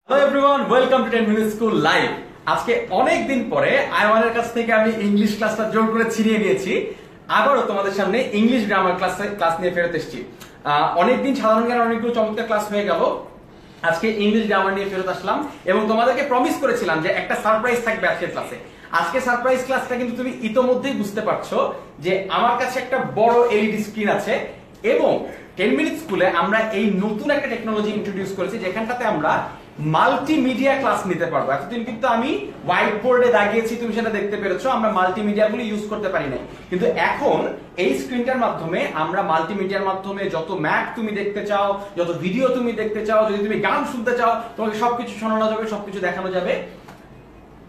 Hello everyone, welcome to 10 minute school live. আজকে অনেক দিন পরে আইওয়ানের কাছ থেকে আমি ইংলিশ ক্লাসটা জোর করে ছিনিয়ে নিয়েছি। আবারও তোমাদের সামনে ইংলিশ গ্রামার ক্লাস নিয়ে ফেরত এসেছি। অনেকদিন সাধারণ জ্ঞান অনেকগুলো চমৎকার ক্লাস হয়ে গেল, আজকে ইংলিশ গ্রামার নিয়ে ফেরত আসলাম এবং তোমাদেরকে প্রমিস করেছিলাম যে একটা সারপ্রাইজ থাকবে আজকের ক্লাসে। আজকে সারপ্রাইজ ক্লাসটা কিন্তু তুমি ইতোমধ্যেই বুঝতে পারছো যে আমার কাছে একটা বড় এলইডি স্ক্রিন আছে এবং 10 মিনিট স্কুলে আমরা এই নতুন একটা টেকনোলজি ইন্ট্রোডিউস করেছি যেখানটাতে আমরা মাল্টিমিডিয়া ক্লাস নিতে পারবো। এতদিন কিন্তু আমি হোয়াইট বোর্ডে দাগিয়েছি, তুমি সেটা দেখতে পেরেছো, আমরা মাল্টিমিডিয়া গুলো ইউজ করতে পারি নাই, কিন্তু এখন এই স্ক্রিনটার মাধ্যমে আমরা মাল্টিমিডিয়ার মাধ্যমে যত ম্যাপ তুমি দেখতে চাও, যত ভিডিও তুমি দেখতে চাও, যদি তুমি গান শুনতে চাও তোমাকে সবকিছু শোনানো যাবে, সবকিছু দেখানো যাবে।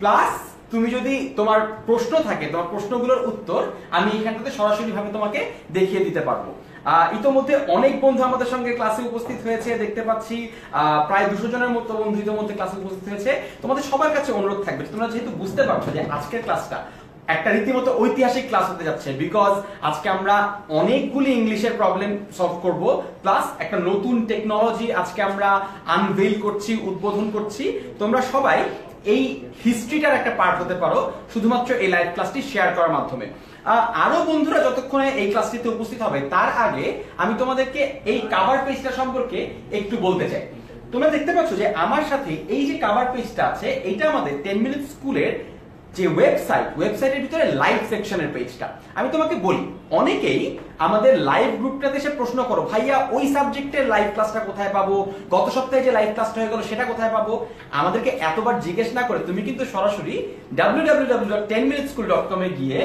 প্লাস তুমি যদি তোমার প্রশ্ন থাকে, তোমার প্রশ্নগুলোর উত্তর আমি এখানটাতে সরাসরি ভাবে তোমাকে দেখিয়ে দিতে পারবো। ইতোমধ্যে অনেক বন্ধু আমাদের সঙ্গে ক্লাসে উপস্থিত হয়েছে, দেখতে পাচ্ছি প্রায় 200 জনের মতো বন্ধু ইতোমধ্যে ক্লাসে উপস্থিত হয়েছে। তোমাদের সবার কাছে অনুরোধ থাকবে, তোমরা যেহেতু বুঝতে পারছো যে আজকের ক্লাসটা একটা রীতিমতো ঐতিহাসিক ক্লাস হতে যাচ্ছে, বিকজ আজকে আমরা অনেকগুলি ইংলিশের প্রবলেম সলভ করব, প্লাস একটা নতুন টেকনোলজি আজকে আমরা আনভেইল করছি, উদ্বোধন করছি। তোমরা সবাই এই হিস্ট্রিটার একটা পার্ট হতে পারো শুধুমাত্র এই লাইভ ক্লাসটি শেয়ার করার মাধ্যমে। আরো বন্ধুরা যতক্ষণে এই ক্লাসটিতে উপস্থিত হবে তার আগে আমি তোমাদেরকে এই কভার পেজটা সম্পর্কে একটু বলতে চাই। তোমরা দেখতে পাচ্ছ যে আমার সাথে এই যে কভার পেজটা আছে, এটা আমাদের 10 মিনিট স্কুলের যে ওয়েবসাইটের ভিতরে লাইভ সেকশনের পেজটা। আমি তোমাকে বলি, অনেকেই আমাদের লাইভ গ্রুপটাতে এসে প্রশ্ন করো, ভাইয়া ওই সাবজেক্টের লাইভ ক্লাসটা কোথায় পাবো, গত সপ্তাহে যে লাইভ ক্লাসটা হয়ে গেল সেটা কোথায় পাবো। আমাদেরকে এতবার জিজ্ঞেস না করে তুমি কিন্তু সরাসরি www.10minuteschool.com এ গিয়ে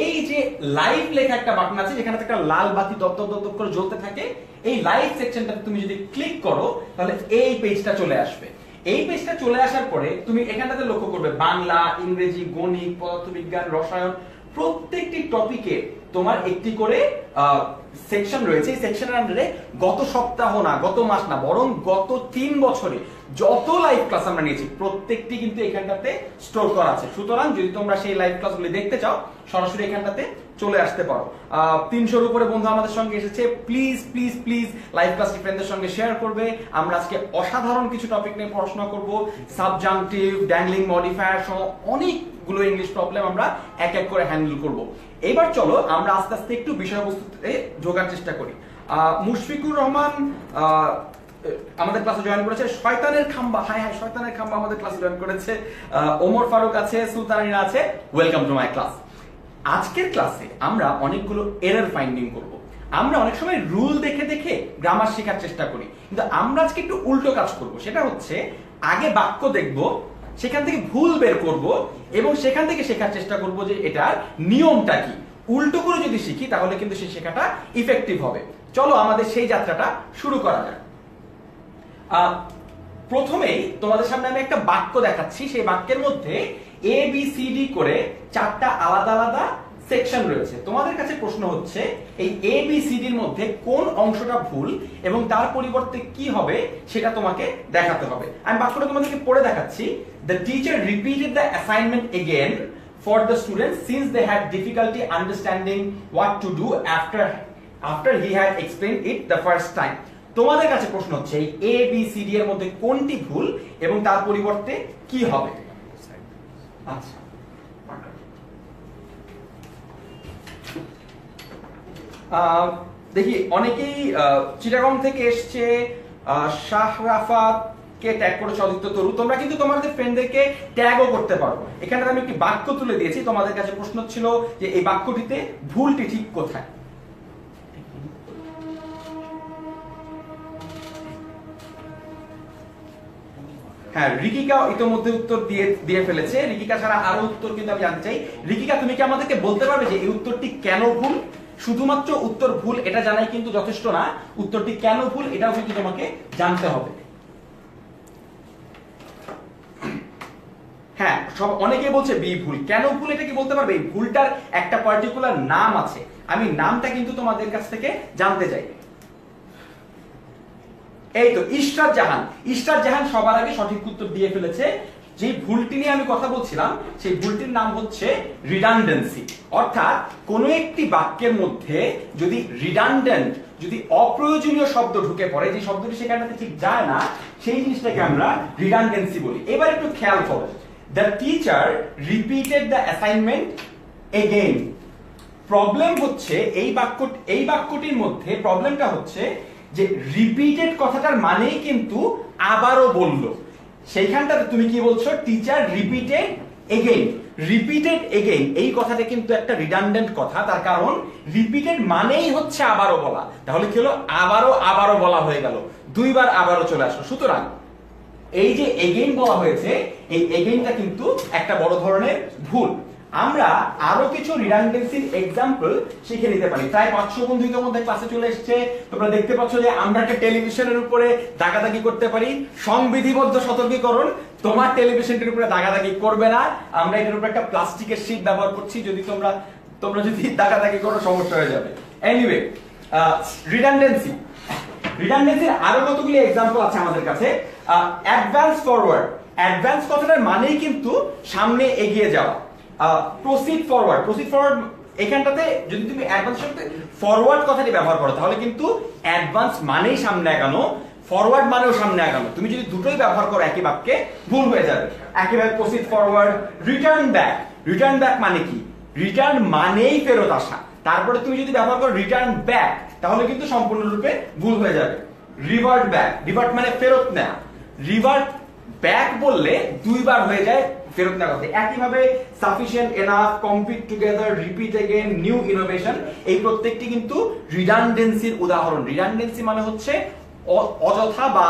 এই যে লাইভ লেখা একটা বাটন আছে যেখানে একটা লাল বাতি দপ দপ দপ করে জ্বলতে থাকে, এই লাইভ সেকশনটাতে তুমি যদি ক্লিক করো তাহলে এই পেজটা চলে আসবে। এই পেজটা চলে আসার পরে তুমি এখানটাতে লক্ষ্য করবে বাংলা, ইংরেজি, গণিত, পদার্থবিজ্ঞান, রসায়ন, প্রত্যেকটি টপিকে তোমার একটি করে সেকশন রয়েছে। এই সেকশনের আন্ডারে গত সপ্তাহ না, গত মাস না, বরং গত 3 বছরে যত লাইভ ক্লাস আমরা নিয়েছি প্রত্যেকটি কিন্তু এখানটাতে স্টোর করা আছে। সুতরাং যদি তোমরা সেই লাইভ ক্লাসগুলি দেখতে চাও সরাসরি এখানটাতে চলে আসতে পারো। 300-র উপরে বন্ধু আমাদের সঙ্গে এসেছে, প্লিজ প্লিজ প্লিজ লাইভ ক্লাসটি ফ্রেন্ডদের সঙ্গে শেয়ার করবে। আমরা আজকে অসাধারণ কিছু টপিক নিয়ে পড়াশোনা করব, সাবজাংটিভ, ড্যাংলিং মডিফায়ার সহ অনেকগুলো ইংলিশ প্রবলেম আমরা এক এক করে হ্যান্ডেল করব। এবার চলো আমরা আস্তে আস্তে একটু বিষয়বস্তুতে ঢোকার চেষ্টা করি। মুশফিকুর রহমান আমাদের ক্লাসে জয়েন করেছে, শয়তানের খাম্বা, হাই হাই শয়তানের খাম্বা আমাদের ক্লাসে জয়েন করেছে, ওমর ফারুক আছে, সুলতানিনা আছে, ওয়েলকাম টু মাই ক্লাস। আজকের ক্লাসে আমরা অনেকগুলো এরর ফাইন্ডিং করব। আমরা অনেক সময় রুল দেখে দেখে গ্রামার শেখার চেষ্টা করি, কিন্তু আমরা আজকে একটু উল্টো কাজ করব। সেটা হচ্ছে আগে বাক্য দেখব, সেখান থেকে ভুল বের করব এবং সেখান থেকে শেখার চেষ্টা করব যে এটার নিয়মটা কি। উল্টো করে যদি শিখি তাহলে কিন্তু সেই শেখাটা ইফেক্টিভ হবে। চলো আমাদের সেই যাত্রাটা শুরু করা যাক। প্রথমেই তোমাদের সামনে আমি একটা বাক্য দেখাচ্ছি, সেই বাক্যের মধ্যে এ বি সি ডি করে 4টা আলাদা আলাদা সেকশন রয়েছে। তোমাদের কাছে প্রশ্ন হচ্ছে এই এ বি সি ডির মধ্যে কোন অংশটা ভুল এবং তার পরিবর্তে কি হবে সেটা তোমাকে দেখাতে হবে। আমি বাক্যটা তোমাদেরকে পড়ে দেখাচ্ছি। The teacher repeated the assignment again for the students since they had difficulty understanding what to do after he had explained it the first time. তোমাদের কাছে প্রশ্ন হচ্ছে এই এ বি সি ডি এর মধ্যে কোনটি ভুল এবং তার পরিবর্তে কি হবে। আচ্ছা, দেখি অনেকেই চিটাগং থেকে এসছে, শাহরাফাত কে ট্যাগ করেছে, অদিত্য তরু। তোমরা কিন্তু তোমাদের ফ্রেন্ডদেরকে ট্যাগও করতে পারো। এখানে আমি একটি বাক্য তুলে দিয়েছি, তোমাদের কাছে প্রশ্ন ছিল যে এই বাক্যটিতে ভুলটি ঠিক কোথায়। হ্যাঁ, রিকিকা ইতিমধ্যে উত্তর দিয়ে ফেলেছে। রিকিকা ছাড়া আরো উত্তর কিন্তু আমি জানতে চাই। রিকিকা, তুমি কি আমাদেরকে বলতে পারবে যে এই উত্তরটি কেন ভুল? শুধুমাত্র উত্তর ভুল এটা জানাই কিন্তু যথেষ্ট না, উত্তরটি কেন ভুল এটাও কিন্তু তোমাকে জানতে হবে। হ্যাঁ, অনেকে বলছে বি ভুল। কেন ভুল এটা কি বলতে পারবে? এই ভুলটার একটা পার্টিকুলার নাম আছে, আমি নামটা কিন্তু তোমাদের কাছ থেকে জানতে চাই। এই তো ইশরাত জাহান সবার আগে সঠিক উত্তর দিয়ে ফেলেছে। যে ভুলটি নিয়ে আমি কথা বলছিলাম সেই ভুলটির নাম হচ্ছে রিডান্ডেন্সি। অর্থাৎ কোন একটি বাক্যের মধ্যে যদি রিডান্ডেন্ট, যদি অপ্রয়োজনীয় শব্দ ঢুকে পড়ে, যে শব্দটি সেখানে ঠিক যায় না, সেই জিনিসটাকে আমরা রিডান্ডেন্সি বলি। এবার একটু খেয়াল করো, the teacher repeated the assignment again. Problem হচ্ছে এই বাক্যটির মধ্যে প্রবলেমটা হচ্ছে যে রিপিটেড কথাটার মানেই কিন্তু আবারও বলল। সেইখানটাতে তুমি কি বলছো, teacher repeated again. Repeated again এই কথাটা কিন্তু একটা রিডান্ডেন্ট কথা, তার কারণ রিপিটেড মানেই হচ্ছে আবারও বলা। তাহলে কি হলো, আবারও বলা হয়ে গেল, দুইবার আবারও চলে আসলো। সুতরাং এই যে এগেইন বলা হয়েছে, এই এগেইনটা কিন্তু একটা বড় ধরনের ভুল। আমরা আরো কিছু রিডান্ডেন্সির এক্সাম্পল শিখে নিতে পারি। প্রায় 500 বন্ধু ইতিমধ্যে ক্লাসে চলে এসেছে। তোমরা দেখতে পাচ্ছ যে আমরা একটা টেলিভিশনের উপরে দাগাদাগি করতে পারি। সংবিধিবদ্ধ সতর্কীকরণ, তোমার টেলিভিশনটির উপরে দাগাদাগি করবে না। আমরা এটার উপরে একটা প্লাস্টিকের শীট ব্যবহার করছি, যদি তোমরা যদি দাগাদাগি করো সমস্যা হয়ে যাবে। এনিওয়ে, রিডান্ডেন্সির আরো কতগুলি এক্সাম্পল আছে আমাদের কাছে। অ্যাডভান্স ফরওয়ার্ড, অ্যাডভান্স কথাটার মানেই কিন্তু সামনে এগিয়ে যাওয়া। প্রসিড ফরওয়ার্ড এখানটাতে যদি তুমি অ্যাডভান্স সাথে ফরওয়ার্ড কথাটি ব্যবহার করো তাহলে কিন্তু অ্যাডভান্স মানেই সামনে আগানো, ফরওয়ার্ড মানেও সামনে আগানো। তুমি যদি দুটোই ব্যবহার করো একই বাক্যে, ভুল হয়ে যাবে। একইভাবে প্রসিড ফরওয়ার্ড। রিটার্ন ব্যাক মানে কি, রিটার্ন মানেই ফেরত আসা। তারপরে তুমি যদি ব্যবহার করো রিটার্ন ব্যাক তাহলে কিন্তু সম্পূর্ণরূপে ভুল হয়ে যাবে। রিভার্ট মানে ফেরত নেওয়া। রিভার্ট ব্যাক বললে দুইবার হয়ে যায় ফেরত নেওয়া কথা। একইভাবে sufficient, enough, compete together, repeat again, new innovation, এই প্রত্যেকটি কিন্তু রিডান্ডেন্সির উদাহরণ। রিডান্ডেন্সি মানে হচ্ছে অযথা বা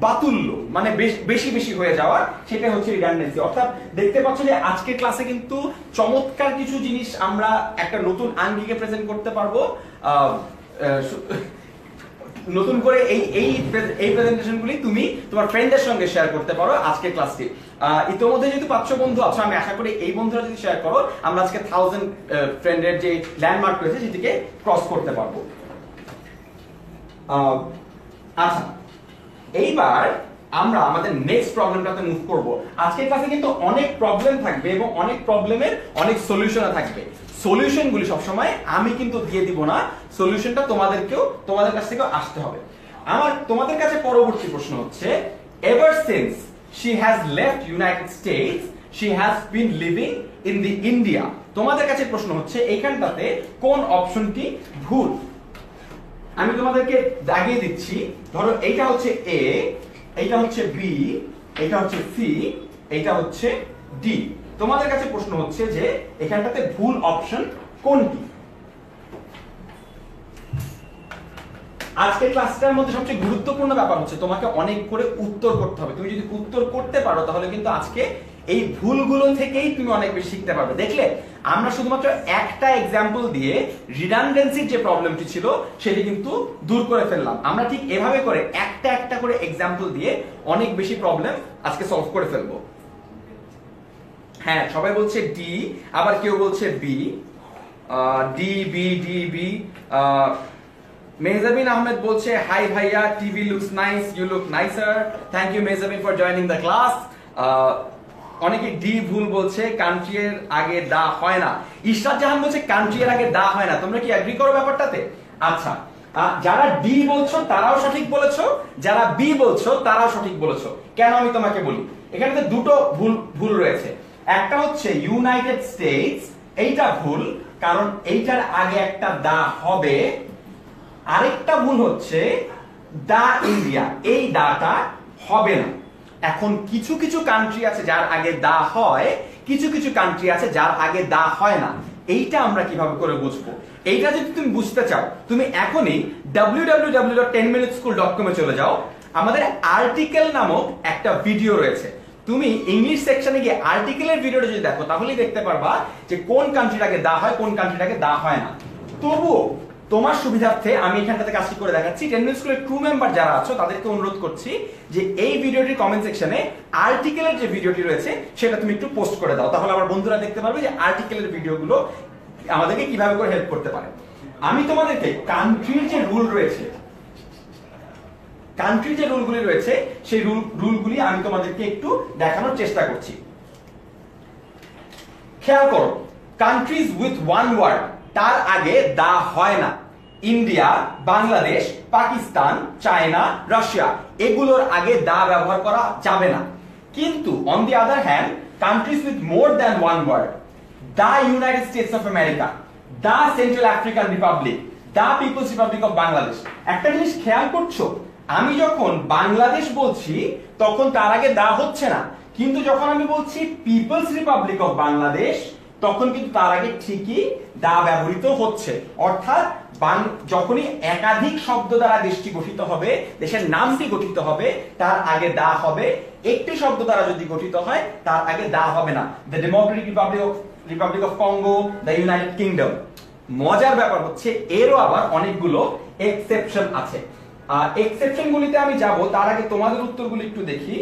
বাতুল্য, মানে বেশি হয়ে যাওয়া, সেটা হচ্ছে রিডান্ডেন্সি। অর্থাৎ দেখতে পাচ্ছ যে আজকের ক্লাসে কিন্তু চমৎকার কিছু জিনিস আমরা একটা নতুন আঙ্গিকে প্রেজেন্ট করতে পারবো। নতুন করে এই প্রেজেন্টেশনগুলি তুমি তোমার ফ্রেন্ডদের সঙ্গে শেয়ার করতে পারো আজকের ক্লাসটি। ইতোমধ্যে যেহেতু 500 বন্ধু আছো, আমি আশা করি এই বন্ধুরা যদি শেয়ার করো আমরা আজকে 1000 ফ্রেন্ডের যে ল্যান্ডমার্ক রয়েছে সেটিকে ক্রস করতে পারবো। আচ্ছা, এইবার আমরা আমাদের নেক্সট প্রবলেমটাতে মুভ করব। আজকের ক্লাসে কিন্তু অনেক প্রবলেম থাকবে এবং অনেক প্রবলেমের অনেক সলিউশন থাকবে। সলিউশনগুলি সবসময় আমি কিন্তু দিয়ে দিব না, সলিউশনটা তোমাদের কাছ থেকেও আসতে হবে। আমার তোমাদের কাছে পরবর্তী প্রশ্ন হচ্ছে, ever since she has left United States she has been living in the India। তোমাদের কাছে প্রশ্ন হচ্ছে এইখানটাতে কোন অপশনটি ভুল। আমি তোমাদেরকে দাগিয়ে দিচ্ছি। ধরো এইটা হচ্ছে এ, এইটা হচ্ছে বি, এইটা হচ্ছে সি, এইটা হচ্ছে ডি। তোমাদের কাছে প্রশ্ন হচ্ছে যে এখানটাতে ভুল অপশন কোনটি। আজকের ক্লাসটার মধ্যে সবচেয়ে গুরুত্বপূর্ণ ব্যাপার হচ্ছে তোমাকে অনেক করে উত্তর করতে হবে। তুমি যদি উত্তর করতে পারো তাহলে কিন্তু আজকে এই ভুলগুলো থেকেই তুমি অনেক বেশি শিখতে পারবে। দেখলে আমরা শুধুমাত্র একটা এক্সাম্পল দিয়ে রিডান্ডেন্সির যে প্রবলেমটি ছিল সেটি কিন্তু দূর করে ফেললাম। আমরা ঠিক এভাবে করে একটা করে এক্সাম্পল দিয়ে অনেক বেশি প্রবলেম আজকে সলভ করে ফেলবো। হ্যাঁ, সবাই বলছে ডি, আবার কেউ বলছে B. D B. Mehjabin Ahmed বলছে হাই ভাইয়া, TV looks nice, you look nicer. Thank you Mehjabin for joining the class. অনেকে ডি ভুল বলছে, কান্ট্রি এর আগে দা হয় না। ইশরাত জাহান বলছে কান্ট্রি এর আগে দা হয় না। তোমরা কি এগ্রি করো ব্যাপারটাতে? আচ্ছা, যারা ডি বলছো তারাও সঠিক বলেছো, যারা বি বলছো তারাও সঠিক বলেছো। কেন আমি তোমাকে বলি, এখানে তো দুটো ভুল রয়েছে। একটা হচ্ছে ইউনাইটেড স্টেটস, এইটা ভুল কারণ এইটার আগে একটা দা হবে। আরেকটা ভুল হচ্ছে দা ইন্ডিয়া, এই দাটা হবে না। এখন কিছু কিছু কান্ট্রি আছে যার আগে দা হয়, কিছু কিছু কান্ট্রি আছে যার আগে দা হয় না। এইটা আমরা কিভাবে করে বুঝবো? এইটা যদি তুমি বুঝতে চাও তুমি এখনই www.10minuteschool.com এ চলে যাও। আমাদের আর্টিকেল নামক একটা ভিডিও রয়েছে। তুমি ইংলিশ সেকশনে গিয়ে আর্টিকেলের ভিডিওটা যদি দেখো তাহলেই দেখতে পারবা যে কোন কান্ট্রিটাকে দা হয়, কোন কান্ট্রিটাকে দা হয় না। তবুও তোমার সুবিধার্থে আমি এখানটাতে কাজটি করে দেখাচ্ছি। 10 মিনিট স্কুলের ক্রু মেম্বার যারা আছো তাদেরকে অনুরোধ করছি যে এই ভিডিওটির কমেন্ট সেকশনে আর্টিকেলের যে ভিডিওটি রয়েছে সেটা তুমি একটু পোস্ট করে দাও, তাহলে আমার বন্ধুরা দেখতে পারবে যে আর্টিকেলের ভিডিওগুলো আমাদেরকে কিভাবে করে হেল্প করতে পারে। আমি তোমাদেরকে কান্ট্রির যে রুল রয়েছে, কান্ট্রির যে রুলগুলি রয়েছে সেই রুলগুলি আমি তোমাদেরকে একটু দেখানোর চেষ্টা করছি। খেয়াল করো, কান্ট্রিজ উইথ ওয়ান ওয়ার্ড, তার আগে দা হয় না। India, Bangladesh, Pakistan, China, Russia এগুলোর আগে দা ব্যবহার করা যাবে না। কিন্তু on the other hand countries with more than one word, the United States of America, the Central African Republic, the People's Republic of Bangladesh. একটা জিনিস খেয়াল করছো, আমি যখন বাংলাদেশ বলছি তখন তার আগে দা হচ্ছে না, কিন্তু যখন আমি বলছি পিপলস রিপাবলিক অফ বাংলাদেশ তখন কিন্তু তার আগে ঠিকই দা ব্যবহৃত হচ্ছে। অর্থাৎ যখনই একাধিক শব্দ দ্বারা দেশটি গঠিত হবে, দেশের নামটি গঠিত হবে, তার আগে দা হবে। একটি শব্দ দ্বারা যদি গঠিত হয় তার আগে দা হবে না। The Democratic Republic of Congo, the United kingdom. মজার ব্যাপার হচ্ছে এরও আবার অনেকগুলো এক্সেপশন আছে। এক্সেপশন গুলিতে আমি যাব তার আগে তোমাদের উত্তরগুলি একটু দেখি।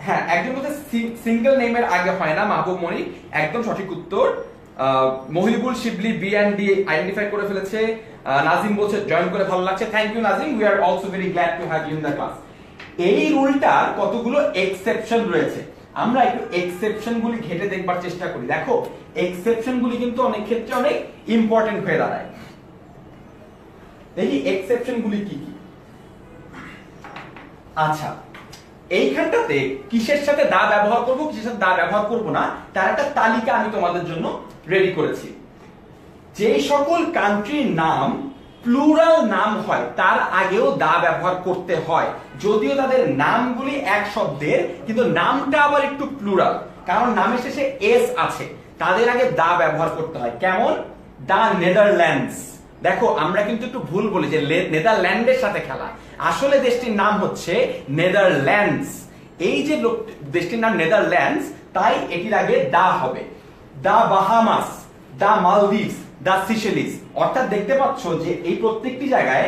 হ্যাঁ, একজন বলতে সিঙ্গেল নেমের আগে হয় না, মাহবুব মনির একদম সঠিক উত্তর। Mohibul Shibli B and D identify করে ফেলেছে। নাজিম বলছে জয়েন করে ভালো লাগছে, thank you Nazim, we are also very glad to have you in the class. এই রুলটার কতগুলো এক্সেপশন রয়েছে, আমরা একটু এক্সেপশন গুলি ঘেটে দেখবার চেষ্টা করি। দেখো এক্সেপশন গুলি কিন্তু অনেক ক্ষেত্রে অনেক ইম্পর্টেন্ট হয়ে দাঁড়ায়। দেখি এক্সেপশন গুলি কি কি। আচ্ছা, এইখানটাতে কিসের সাথে দা ব্যবহার করব, কিসের সাথে দা ব্যবহার করব না তার একটা তালিকা আমি তোমাদের জন্য রেডি করেছি। যে সকল কান্ট্রির নাম প্লুরাল নাম হয় তার আগেও দা ব্যবহার করতে হয়, যদিও তাদের নামগুলি এক শব্দের কিন্তু নামটা আবার একটু প্লুরাল, কারণ নামের শেষে এস আছে, তাদের আগে দা ব্যবহার করতে হয়। কেমন? দা নেদারল্যান্ডস। দেখো আমরা কিন্তু একটু ভুল বলি যে নেদারল্যান্ডের সাথে খেলা, আসলে দেশটির নাম হচ্ছে নেদারল্যান্ডস। এই যে দেশটির নাম নেদারল্যান্ডস, তাই এটির আগে দা হবে। দা বাহামাস, দা মালদ্বীপস, দা সিশেলিস। অর্থাৎ দেখতে পাচ্ছ যে এই প্রত্যেকটি জায়গায়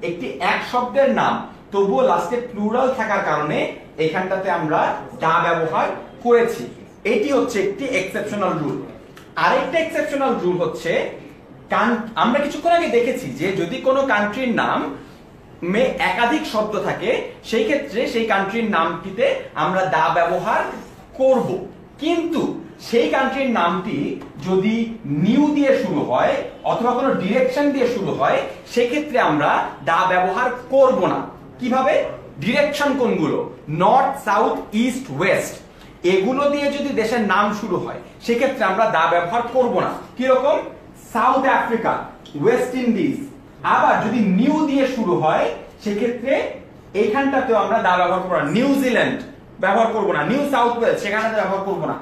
একটি এক শব্দের নাম, তবুও লাস্টে প্লুরাল থাকার কারণে এখানটাতে আমরা দা ব্যবহার করেছি। এটি হচ্ছে একটি এক্সেপশনাল রুল। আরেকটা এক্সেপশনাল রুল হচ্ছে, আমরা কিছুক্ষণ আগে দেখেছি যে যদি কোনো কান্ট্রির নাম একাধিক শব্দ থাকে সেই ক্ষেত্রে সেই কান্ট্রির নামটিতে আমরা দা ব্যবহার করব, কিন্তু সেই কান্ট্রির নামটি যদি নিউ দিয়ে শুরু হয় অথবা কোনো ডিরেকশন দিয়ে শুরু হয় সেক্ষেত্রে আমরা দা ব্যবহার করব না। কিভাবে? ডিরেকশন কোনগুলো? নর্থ, সাউথ, ইস্ট, ওয়েস্ট, এগুলো দিয়ে যদি দেশের নাম শুরু হয় সেক্ষেত্রে আমরা দা ব্যবহার করব না। কিরকম? South Africa, West Indies. আবার যদি নিউ দিয়ে শুরু হয় সেক্ষেত্রে এইখানটাতেও আমরা দা ব্যবহার করব না। নিউজিল্যান্ড ব্যবহার করব না, নিউ সাউথ ওয়েলস সেখানে ব্যবহার করব না।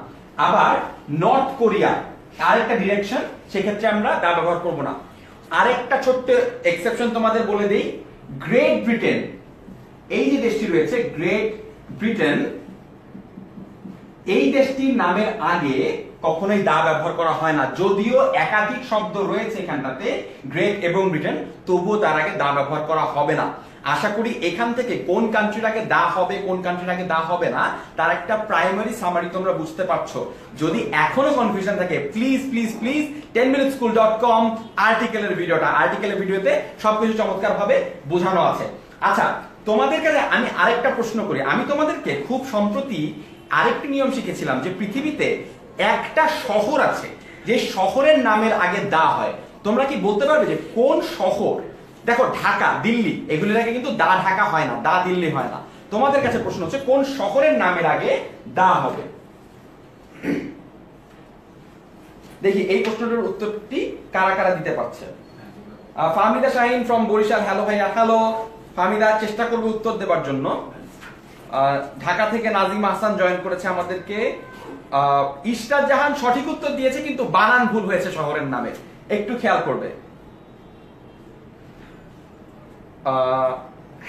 আবার নর্থ কোরিয়া আরেকটা ডিরেকশন, সেক্ষেত্রে আমরা দা ব্যবহার করব না। আরেকটা ছোট্ট এক্সেপশন তোমাদের বলে দেই, গ্রেট ব্রিটেন, এই যে দেশটি রয়েছে গ্রেট ব্রিটেন, এই দেশটির নামের আগে কখনোই দা ব্যবহার করা হয় না, যদিও একাধিক শব্দ রয়েছে এখানটাতে গ্রেট এবং ব্রিটেন, তবুও তার আগে দা ব্যবহার করা হবে না। আশা করি এখান থেকে কোন কান্ট্রির আগে দা হবে, কোন কান্ট্রির আগে দা হবে না তার একটা প্রাইমারি সামারি তোমরা বুঝতে পারছো। যদি এখনো কনফিউশন থাকে প্লিজ প্লিজ প্লিজ 10minuteschool.com আর্টিকেলের ভিডিওতে সবকিছু চমৎকার ভাবে বোঝানো আছে। আচ্ছা, তোমাদের কাছে আমি আরেকটা প্রশ্ন করি। আমি তোমাদেরকে খুব সম্প্রতি আরেকটি নিয়ম শিখেছিলাম যে পৃথিবীতে একটা শহর আছে যে শহরের নামের আগে দা হয়। তোমরা কি বলতে পারবে যে কোন শহর? দেখো ঢাকা, দিল্লি, এগুলির আগে কিন্তু দা ঢাকা হয় না, দা দিল্লি হয় না। তোমাদের কাছে প্রশ্ন হচ্ছে কোন শহরের নামের আগে দা হবে? দেখি এই প্রশ্নটার উত্তরটি কারা কারা দিতে পারছে। ফাহমিদা শাহিন ফ্রম বরিশাল, হ্যালো ভাইয়া। হ্যালো ফাহমিদা, চেষ্টা করবো উত্তর দেবার জন্য। ঢাকা থেকে নাজিম হাসান জয়েন করেছে আমাদেরকে। ইশরাত জাহান সঠিক উত্তর দিয়েছে কিন্তু বানান ভুল হয়েছে শহরের নামে, একটু খেয়াল করবে।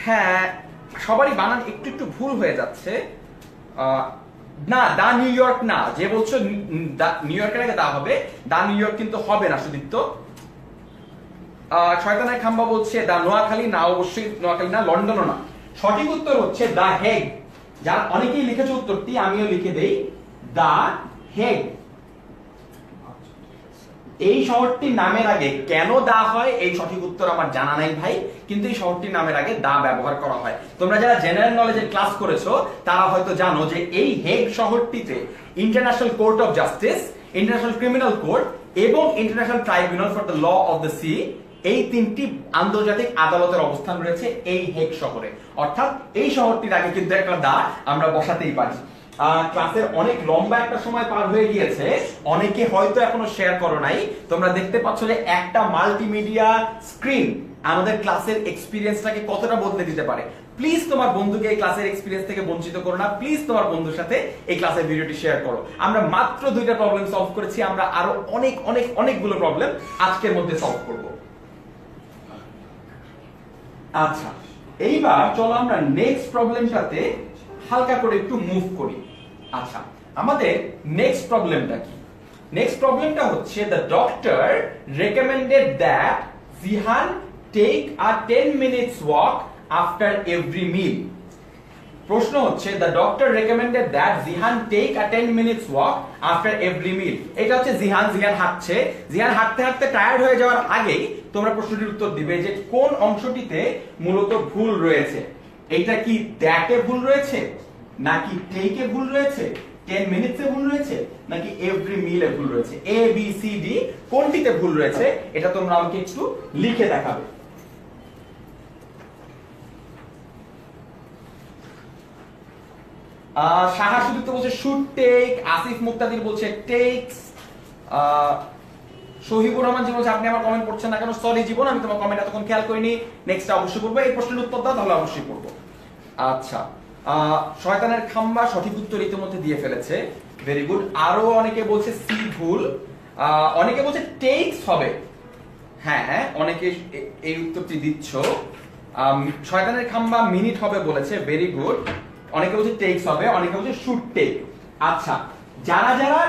হ্যাঁ, সবারই বানান একটু একটু ভুল হয়ে যাচ্ছে। না, দা নিউ ইয়র্ক না, যে বলছো নিউ ইয়র্কের আগে দা হবে, দা নিউ ইয়র্ক কিন্তু হবে না সুদীপ্ত। শয়তানের খাম্বা বলছে দা নোয়াখালী না, অবশ্যই নোয়াখালী না, লন্ডনও না। সঠিক উত্তর হচ্ছে দা হেগ। যার অনেকেই লিখেছে উত্তরটি, আমিও লিখে দেই, দা হেগ। এই শহরটির নামের আগে কেন দা হয় এই সঠিক উত্তর আমার জানা নাই ভাই, কিন্তু এই শহরটির নামের আগে দা ব্যবহার করা হয়। তোমরা যারা জেনারেল নলেজের ক্লাস করেছো তারা হয়তো জানো যে এই হেগ শহরটিতে International Court of Justice, International Criminal Court এবং International Tribunal for the Law of the Sea, এই তিনটি আন্তর্জাতিক আদালতের অবস্থান রয়েছে এই হেগ শহরে। অর্থাৎ এই শহরটির আগে কিন্তু একটা দা আমরা বসাতেই পারি। ক্লাসের অনেক লম্বা একটা সময় পার হয়ে গিয়েছে, অনেকে হয়তো এখনো শেয়ার করো নাই। তোমরা দেখতে পাচ্ছ যে একটা মাল্টিমিডিয়া স্ক্রিন আমাদের ক্লাসের এক্সপিরিয়েন্সটাকে কতটা বদলে দিতে পারে। প্লিজ তোমার বন্ধুকে এই ক্লাসের এক্সপিরিয়েন্স থেকে বঞ্চিত করো না। প্লিজ তোমার বন্ধুর সাথে এই ক্লাসের ভিডিওটি শেয়ার করো। আমরা মাত্র 2টা প্রবলেম সলভ করেছি, আমরা আরো অনেকগুলো প্রবলেম আজকের মধ্যে সলভ করব। আচ্ছা, এইবার চলো আমরা নেক্সট প্রবলেমটাতে হালকা করে একটু মুভ করি। আচ্ছা, আমাদের নেক্সট প্রবলেমটা কি? নেক্সট প্রবলেমটা হচ্ছে the doctor recommended that Jihan take a 10 minutes walk after every meal. প্রশ্ন হচ্ছে the doctor recommended that Jihan take a 10 minutes walk after every meal. এটা হচ্ছে জিহান হাঁটছে, জিহান হাঁটতে হাঁটতে টায়ার্ড হয়ে যাওয়ার আগেই তোমরা প্রশ্নটির উত্তর দিবে যে কোন অংশটিতে মূলত ভুল রয়েছে। এটা কি দ্যাটে ভুল রয়েছে, নাকি টেকে ভুল রয়েছে, 10 minutes এ ভুল রয়েছে, নাকি এভরি মিলে ভুল রয়েছে? এ বি সি ডি কোনটিতে ভুল রয়েছে এটা তোমরা আমাকে একটু লিখে দেখাবে। সাহা সুদীপ্ত বলছে শুড টেক, আসিফ মুক্তাদির বলছে টেকস, শহীবুর রহমান জি বলছে আপনি আমার কমেন্ট পড়ছেন না কেন? সরি জীবন, আমি তোমার কমেন্ট এতক্ষণ খেয়াল করিনি, নেক্সট অবশ্যই করবো। এই প্রশ্নের উত্তর দাও, তাহলে অবশ্যই করবো। আচ্ছা, শয়তানের খাম্বা সঠিক উত্তর ইতিমধ্যে দিয়ে ফেলেছে, ভেরি গুড। আরো অনেকে বলছে সি ভুল, অনেকে বলছে টেকস হবে। হ্যাঁ, অনেকে এই উত্তরটি দিচ্ছ। শয়তানের খাম্বা মিনিট হবে বলেছে, ভেরি গুড। অনেকে বলছে টেকস হবে, অনেকে বলছে শুড টেক। আচ্ছা, যারা যারা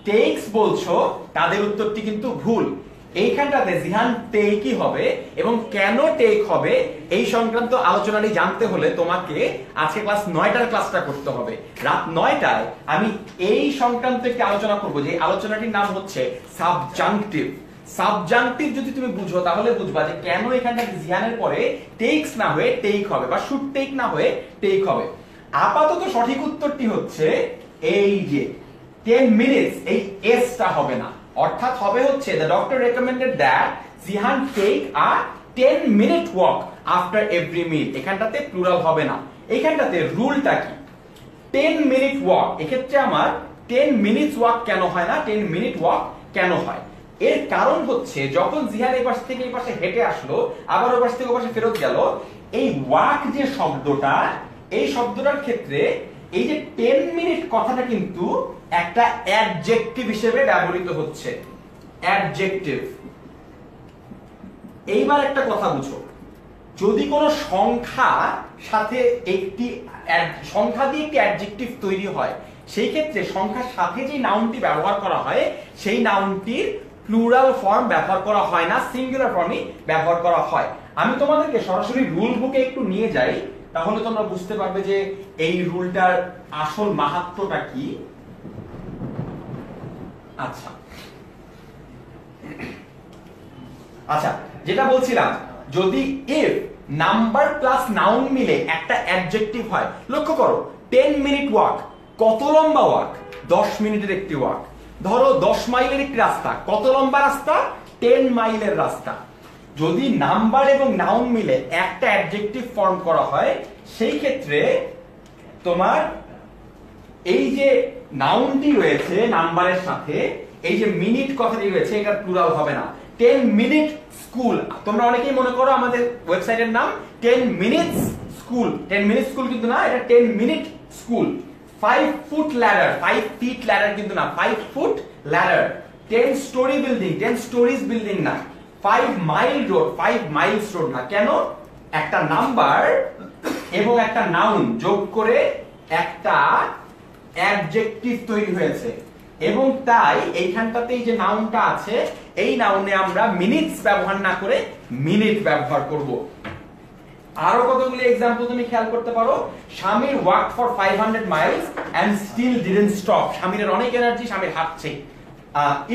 টেকস বলছো তাদের উত্তরটি কিন্তু ভুল। এইখানটাতে জিহান টেকই হবে, এবং কেন টেক হবে এই সংক্রান্ত আলোচনাটি জানতে হলে তোমাকে আজকে ক্লাস 9টার ক্লাসটা করতে হবে। রাত 9টায় আমি এই সংক্রান্ত একটি আলোচনা করব, যে আলোচনাটির নাম হচ্ছে সাবজাংটিভ। সাবজাংটিভ যদি তুমি বুঝো তাহলে বুঝবা যে কেন এখানটা জিহানের পরে টেকস না হয়ে টেক হবে, বা শুড টেক না হয়ে টেক হবে। আপাতত সঠিক উত্তরটি হচ্ছে এই যে 10 minutes, এই এসটা হবে না, অর্থাৎ হবে হচ্ছে the doctor recommended that Jihan take a 10 minute walk after every meal. এখানটাতে প্লুরাল হবে না। এখানটাতে রুলটা কি? 10 minute ওয়াক। এক্ষেত্রে আমার 10 minutes ওয়াক কেন হয় না, 10 minute ওয়াক কেন হয়? এর কারণ হচ্ছে যখন জিহান এই পাশ থেকে এই পাশে হেঁটে আসলো, আবার ওই পাশ থেকে ওই পাশে ফেরত গেল, এই ওয়াক যে শব্দটা, এই শব্দটার ক্ষেত্রে এই যে 10 মিনিট কথাটা কিন্তু একটা অ্যাডজেক্টিভ হিসেবে ব্যবহৃত হচ্ছে, অ্যাডজেক্টিভ। এইবার একটা কথা বুঝো, যদি কোনো সংখ্যা সাথে একটি সংখ্যা দিয়ে একটি অ্যাডজেক্টিভ তৈরি হয়, সেই ক্ষেত্রে সংখ্যার সাথে যে নাউনটি ব্যবহার করা হয় সেই নাউনটির প্লুরাল ফর্ম ব্যবহার করা হয় না, সিঙ্গুলার ফর্মই ব্যবহার করা হয়। আমি তোমাদেরকে সরাসরি রুল বুকে একটু নিয়ে যাই, তাহলে তোমরা বুঝতে পারবে যে এই রুলটার আসল মাহাত্ম্যটা কি। আচ্ছা আচ্ছা, যেটা বলছিলাম, যদি ইফ নাম্বার প্লাস নাউন মিলে একটা অ্যাডজেক্টিভ হয়, লক্ষ্য করো 10 মিনিট ওয়াক, কত লম্বা ওয়াক? 10 মিনিটের একটি ওয়াক। ধরো 10 মাইলের একটি রাস্তা, কত লম্বা রাস্তা? 10 মাইলের রাস্তা। যদি নাম্বার এবং নাউন মিলে একটা অ্যাডজেক্টিভ ফর্ম করা হয়, সেই ক্ষেত্রে তোমার এই যে নাউনটি রয়েছে নাম্বারের সাথে, এই যে মিনিট কথাটি রয়েছে, এটা প্লুরাল হবে না। 10 মিনিট স্কুল, তোমরা অনেকেই মনে করো আমাদের ওয়েবসাইটের নাম 10 মিনিটস স্কুল। 10 মিনিট স্কুল কিন্তু না, এটা 10 minute school. 5 foot ladder, 5 feet ladder কিন্তু না, 5 foot ladder. 10 storey building, 10 storeys building না। 5 মাইল রোড, 5 মাইলস রোড না। কেন? একটা নাম্বার এবং একটা নাউন যোগ করে একটা অ্যাডজেক্টিভ তৈরি হয়েছে, এবং তাই এইখানটাতে এই যে নাউনটা আছে, এই নাউনে আমরা মিনিটস ব্যবহার না করে মিনিট ব্যবহার করব। আরো কতগুলি एग्जांपल তুমি খেয়াল করতে পারো। Shamir walked for 500 miles and still didn't stop. শামিরের অনেক এনার্জি, শামির হাঁটছে।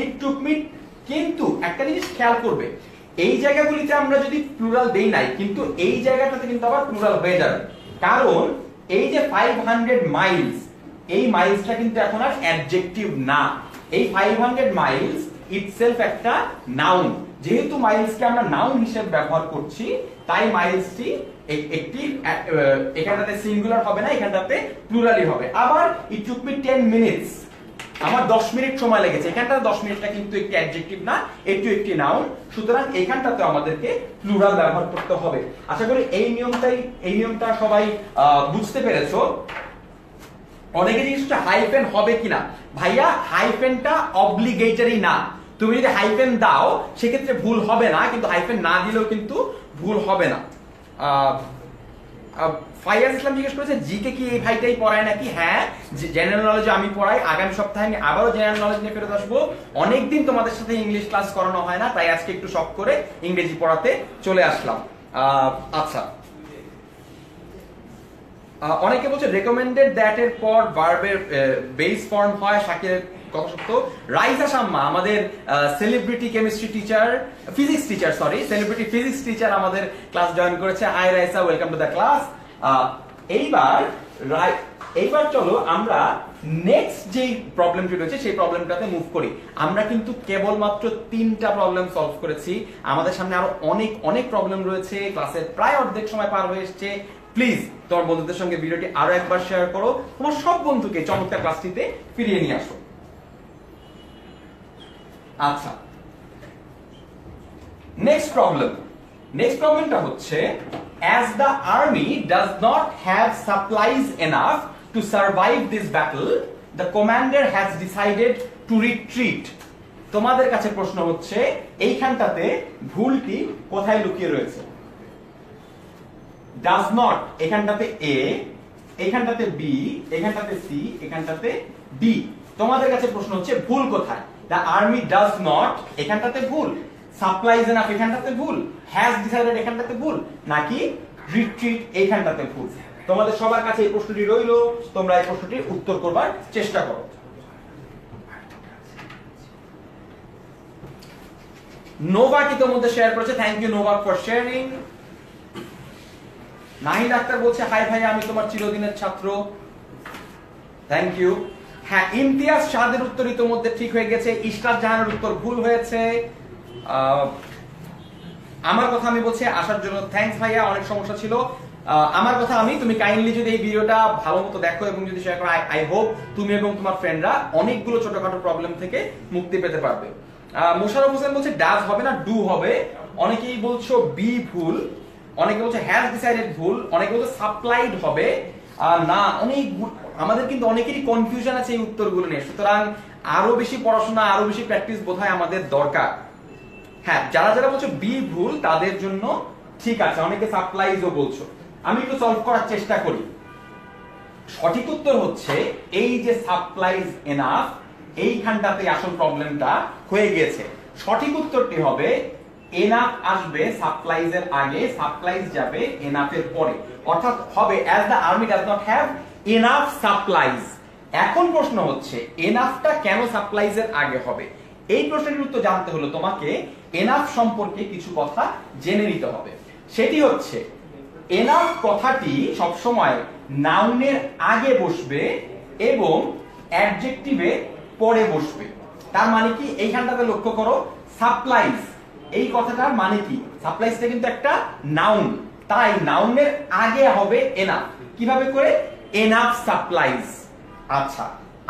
ইট টুক মি, কিন্তু একটা জিনিস খেয়াল করবে, এই জায়গাগুলিতে আমরা যদি প্লুরাল দেই নাই, কিন্তু এই জায়গাটাতে কিন্তু আবার প্লুরাল হয়ে যাবে, কারণ এই যে 500 মাইলস, এই মাইলসটা কিন্তু এখন আর অ্যাডজেক্টিভ না। এই 500 মাইলস ইটসেলফ একটা নাউন। যেহেতু মাইলসকে আমরা নাউন হিসেবে ব্যবহার করছি, তাই মাইলসটি একটি এখানটাতে সিঙ্গুলার হবে না, এখানটাতে প্লুরালই হবে। আবার ইট টুক মি 10 মিনিটস, আমার 10 মিনিট সময় লেগেছে। এখানটা 10 মিনিটটা কিন্তু একটি অ্যাডজেক্টিভ না, এটি একটি নাউন, সুতরাং এখানটাতে আমাদেরকে প্লুরাল ব্যবহার করতে হবে। আশা করি এই নিয়মটা সবাই বুঝতে পেরেছো। অনেকে জিজ্ঞেস করছে হাইফেন হবে কিনা। ভাইয়া হাইফেনটা অব্লিগেটরি না, তুমি যদি হাইফেন দাও সেক্ষেত্রে ভুল হবে না, কিন্তু হাইফেন না দিলেও কিন্তু ভুল হবে না। ফাইয়াজ ইসলাম জিজ্ঞেস করেছে জিকে কি এই ভাইটাই পড়ায় নাকি? হ্যাঁ, জেনারেল নলেজ আমি পড়াই। আগামী সপ্তাহে আমি আবারও জেনারেল নলেজ নিয়ে ফেরত আসবো। অনেকদিন তোমাদের সাথে ইংলিশ ক্লাস করানো হয় না, তাই আজকে একটু শখ করে ইংরেজি পড়াতে চলে আসলাম। আচ্ছা, অনেকে বলছে রেকমেন্ডেড দ্যাট এর পর ভার্বের বেস ফর্ম হয়। শাকিরের কথা সত্য। রাইসা শাম্মা আমাদের celebrity chemistry teacher, physics teacher, sorry celebrity physics teacher আমাদের ক্লাস জয়েন করেছে। Hi Raisa, welcome to the class. এইবার চলো আমরা নেক্সট যে প্রবলেমটি রয়েছে সেই প্রবলেমটাতে মুভ করি। আমরা কিন্তু কেবলমাত্র 3টা প্রবলেম সলভ করেছি, আমাদের সামনে আরো অনেক অনেক প্রবলেম রয়েছে। ক্লাসের প্রায় অর্ধেক সময় পার হয়ে এসেছে। প্লিজ তোমার বন্ধুদের সঙ্গে ভিডিওটি আরো একবার শেয়ার করো, তোমার সব বন্ধুকে চমৎকার ক্লাসটিতে ফিরিয়ে নিয়ে আসো। আচ্ছা, নেক্সট প্রবলেমটা হচ্ছে as the army does not have supplies enough to survive this battle, the commander has decided to retreat. তোমাদের কাছে প্রশ্ন হচ্ছে এইখানটাতে ভুলটি কোথায় লুকিয়ে রয়েছে? does not এখানটাতে a, এখানটাতে b, এখানটাতে c, এখানটাতে d। তোমাদের কাছে প্রশ্ন হচ্ছে ভুল কোথায়? the army does not এখানটাতে ভুল, supplies enough এখানটাতে ভুল, has decided এখানটাতে ভুল, নাকি retreat এখানটাতে ভুল? তোমাদের সবার কাছে এই প্রশ্নটি রইলো, তোমরা এই প্রশ্নটির উত্তর করবার চেষ্টা করো। নোভা কি তোমাদের শেয়ার করেছে? Thank you Nova for sharing. Nahid Akter বলছে হাই ভাই, আমি তোমার চিরদিনের ছাত্র। Thank you. হ্যাঁ, ইমতিয়াজ শাহের উত্তর ইতোমধ্যে ঠিক হয়ে গেছে, ইশরাত জাহানের উত্তর ভুল হয়েছে। আমার কথা আমি বলছি আসার জন্য থ্যাঙ্কস ভাইয়া, অনেক সমস্যা ছিল। আমার কথা আমি, তুমি কাইন্ডলি যদি এই ভিডিওটা ভালো মতো দেখো এবং যদি শেয়ার করো, আই হোপ তুমি এবং তোমার ফ্রেন্ডরা অনেকগুলো ছোটখাটো প্রবলেম থেকে মুক্তি পেতে পারবে। মোশাররফ হোসেন বলছে ডাজ হবে না ডু হবে। অনেকেই বলছো বি ভুল, অনেকে বলছে হ্যাজ ডিসাইডেড ভুল, অনেকে বলছে সাপ্লাইড হবে না। অনেক আমাদের কিন্তু অনেকেরই কনফিউশন আছে এই উত্তরগুলো নিয়ে, সুতরাং আরো বেশি পড়াশোনা, আরো বেশি প্র্যাকটিস বোধহয় আমাদের দরকার। হ্যাঁ, যারা বলছো বি ভুল তাদের জন্য ঠিক আছে, অনেকে সাপ্লাইজও বলছো। আমি একটু সলভ করার চেষ্টা করি। সঠিক উত্তর হচ্ছে এই যে সাপ্লাইজ এনাফ, এইখানটাতে আসল প্রবলেমটা হয়ে গেছে। সঠিক উত্তরটি হবে এনাফ আসবে সাপ্লাইজের আগে, সাপ্লাইজ যাবে এনাফের পরে, অর্থাৎ হবে as the army does not have enough supplies। এখন প্রশ্ন হচ্ছে এনাফটা কেন সাপ্লাইজের আগে হবে? এই প্রশ্নের উত্তর জানতে হলে তোমাকে এনাফ সম্পর্কে কিছু কথা জেনে নিতে হবে। সেটি হচ্ছে এনাফ কথাটি সবসময় নাউনের আগে বসবে এবং অ্যাডজেক্টিভের পরে বসবে। তার মানে কি, এইখানটাতে লক্ষ্য করো সাপ্লাইজ, এই কথাটার মানে কি? সাপ্লাইজটা কিন্তু একটা নাউন, তাই নাউনের আগে হবে এনাফ। কিভাবে করে? Enough supplies. আচ্ছা,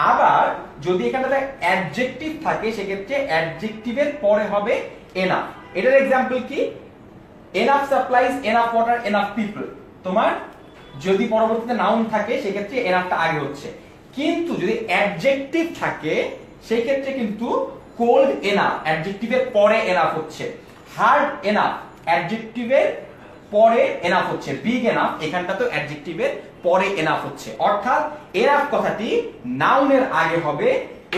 আবার যদি এখানটাতে অ্যাডজেক্টিভ থাকে সেক্ষেত্রে অ্যাডজেক্টিভের পরে হবে এনাফ। এটার এক্সাম্পল কি? Enough supplies, enough water, enough people. তোমার যদি পরবর্তীতে নাউন থাকে সেক্ষেত্রে এনাফটা আগে হচ্ছে, কিন্তু যদি অ্যাডজেক্টিভ থাকে সেই ক্ষেত্রে কিন্তু কোল্ড এনাফ অ্যাডজেক্টিভের পরে এনাফ হচ্ছে, হার্ড এনাফ অ্যাডজেক্টিভের পরে এনাফ হচ্ছে, বিগ এনাফ এখানটা তো অ্যাডজেক্টিভের পরে এনাফ হচ্ছে। অর্থাৎ এনাফ কথাটি নাউনের আগে হবে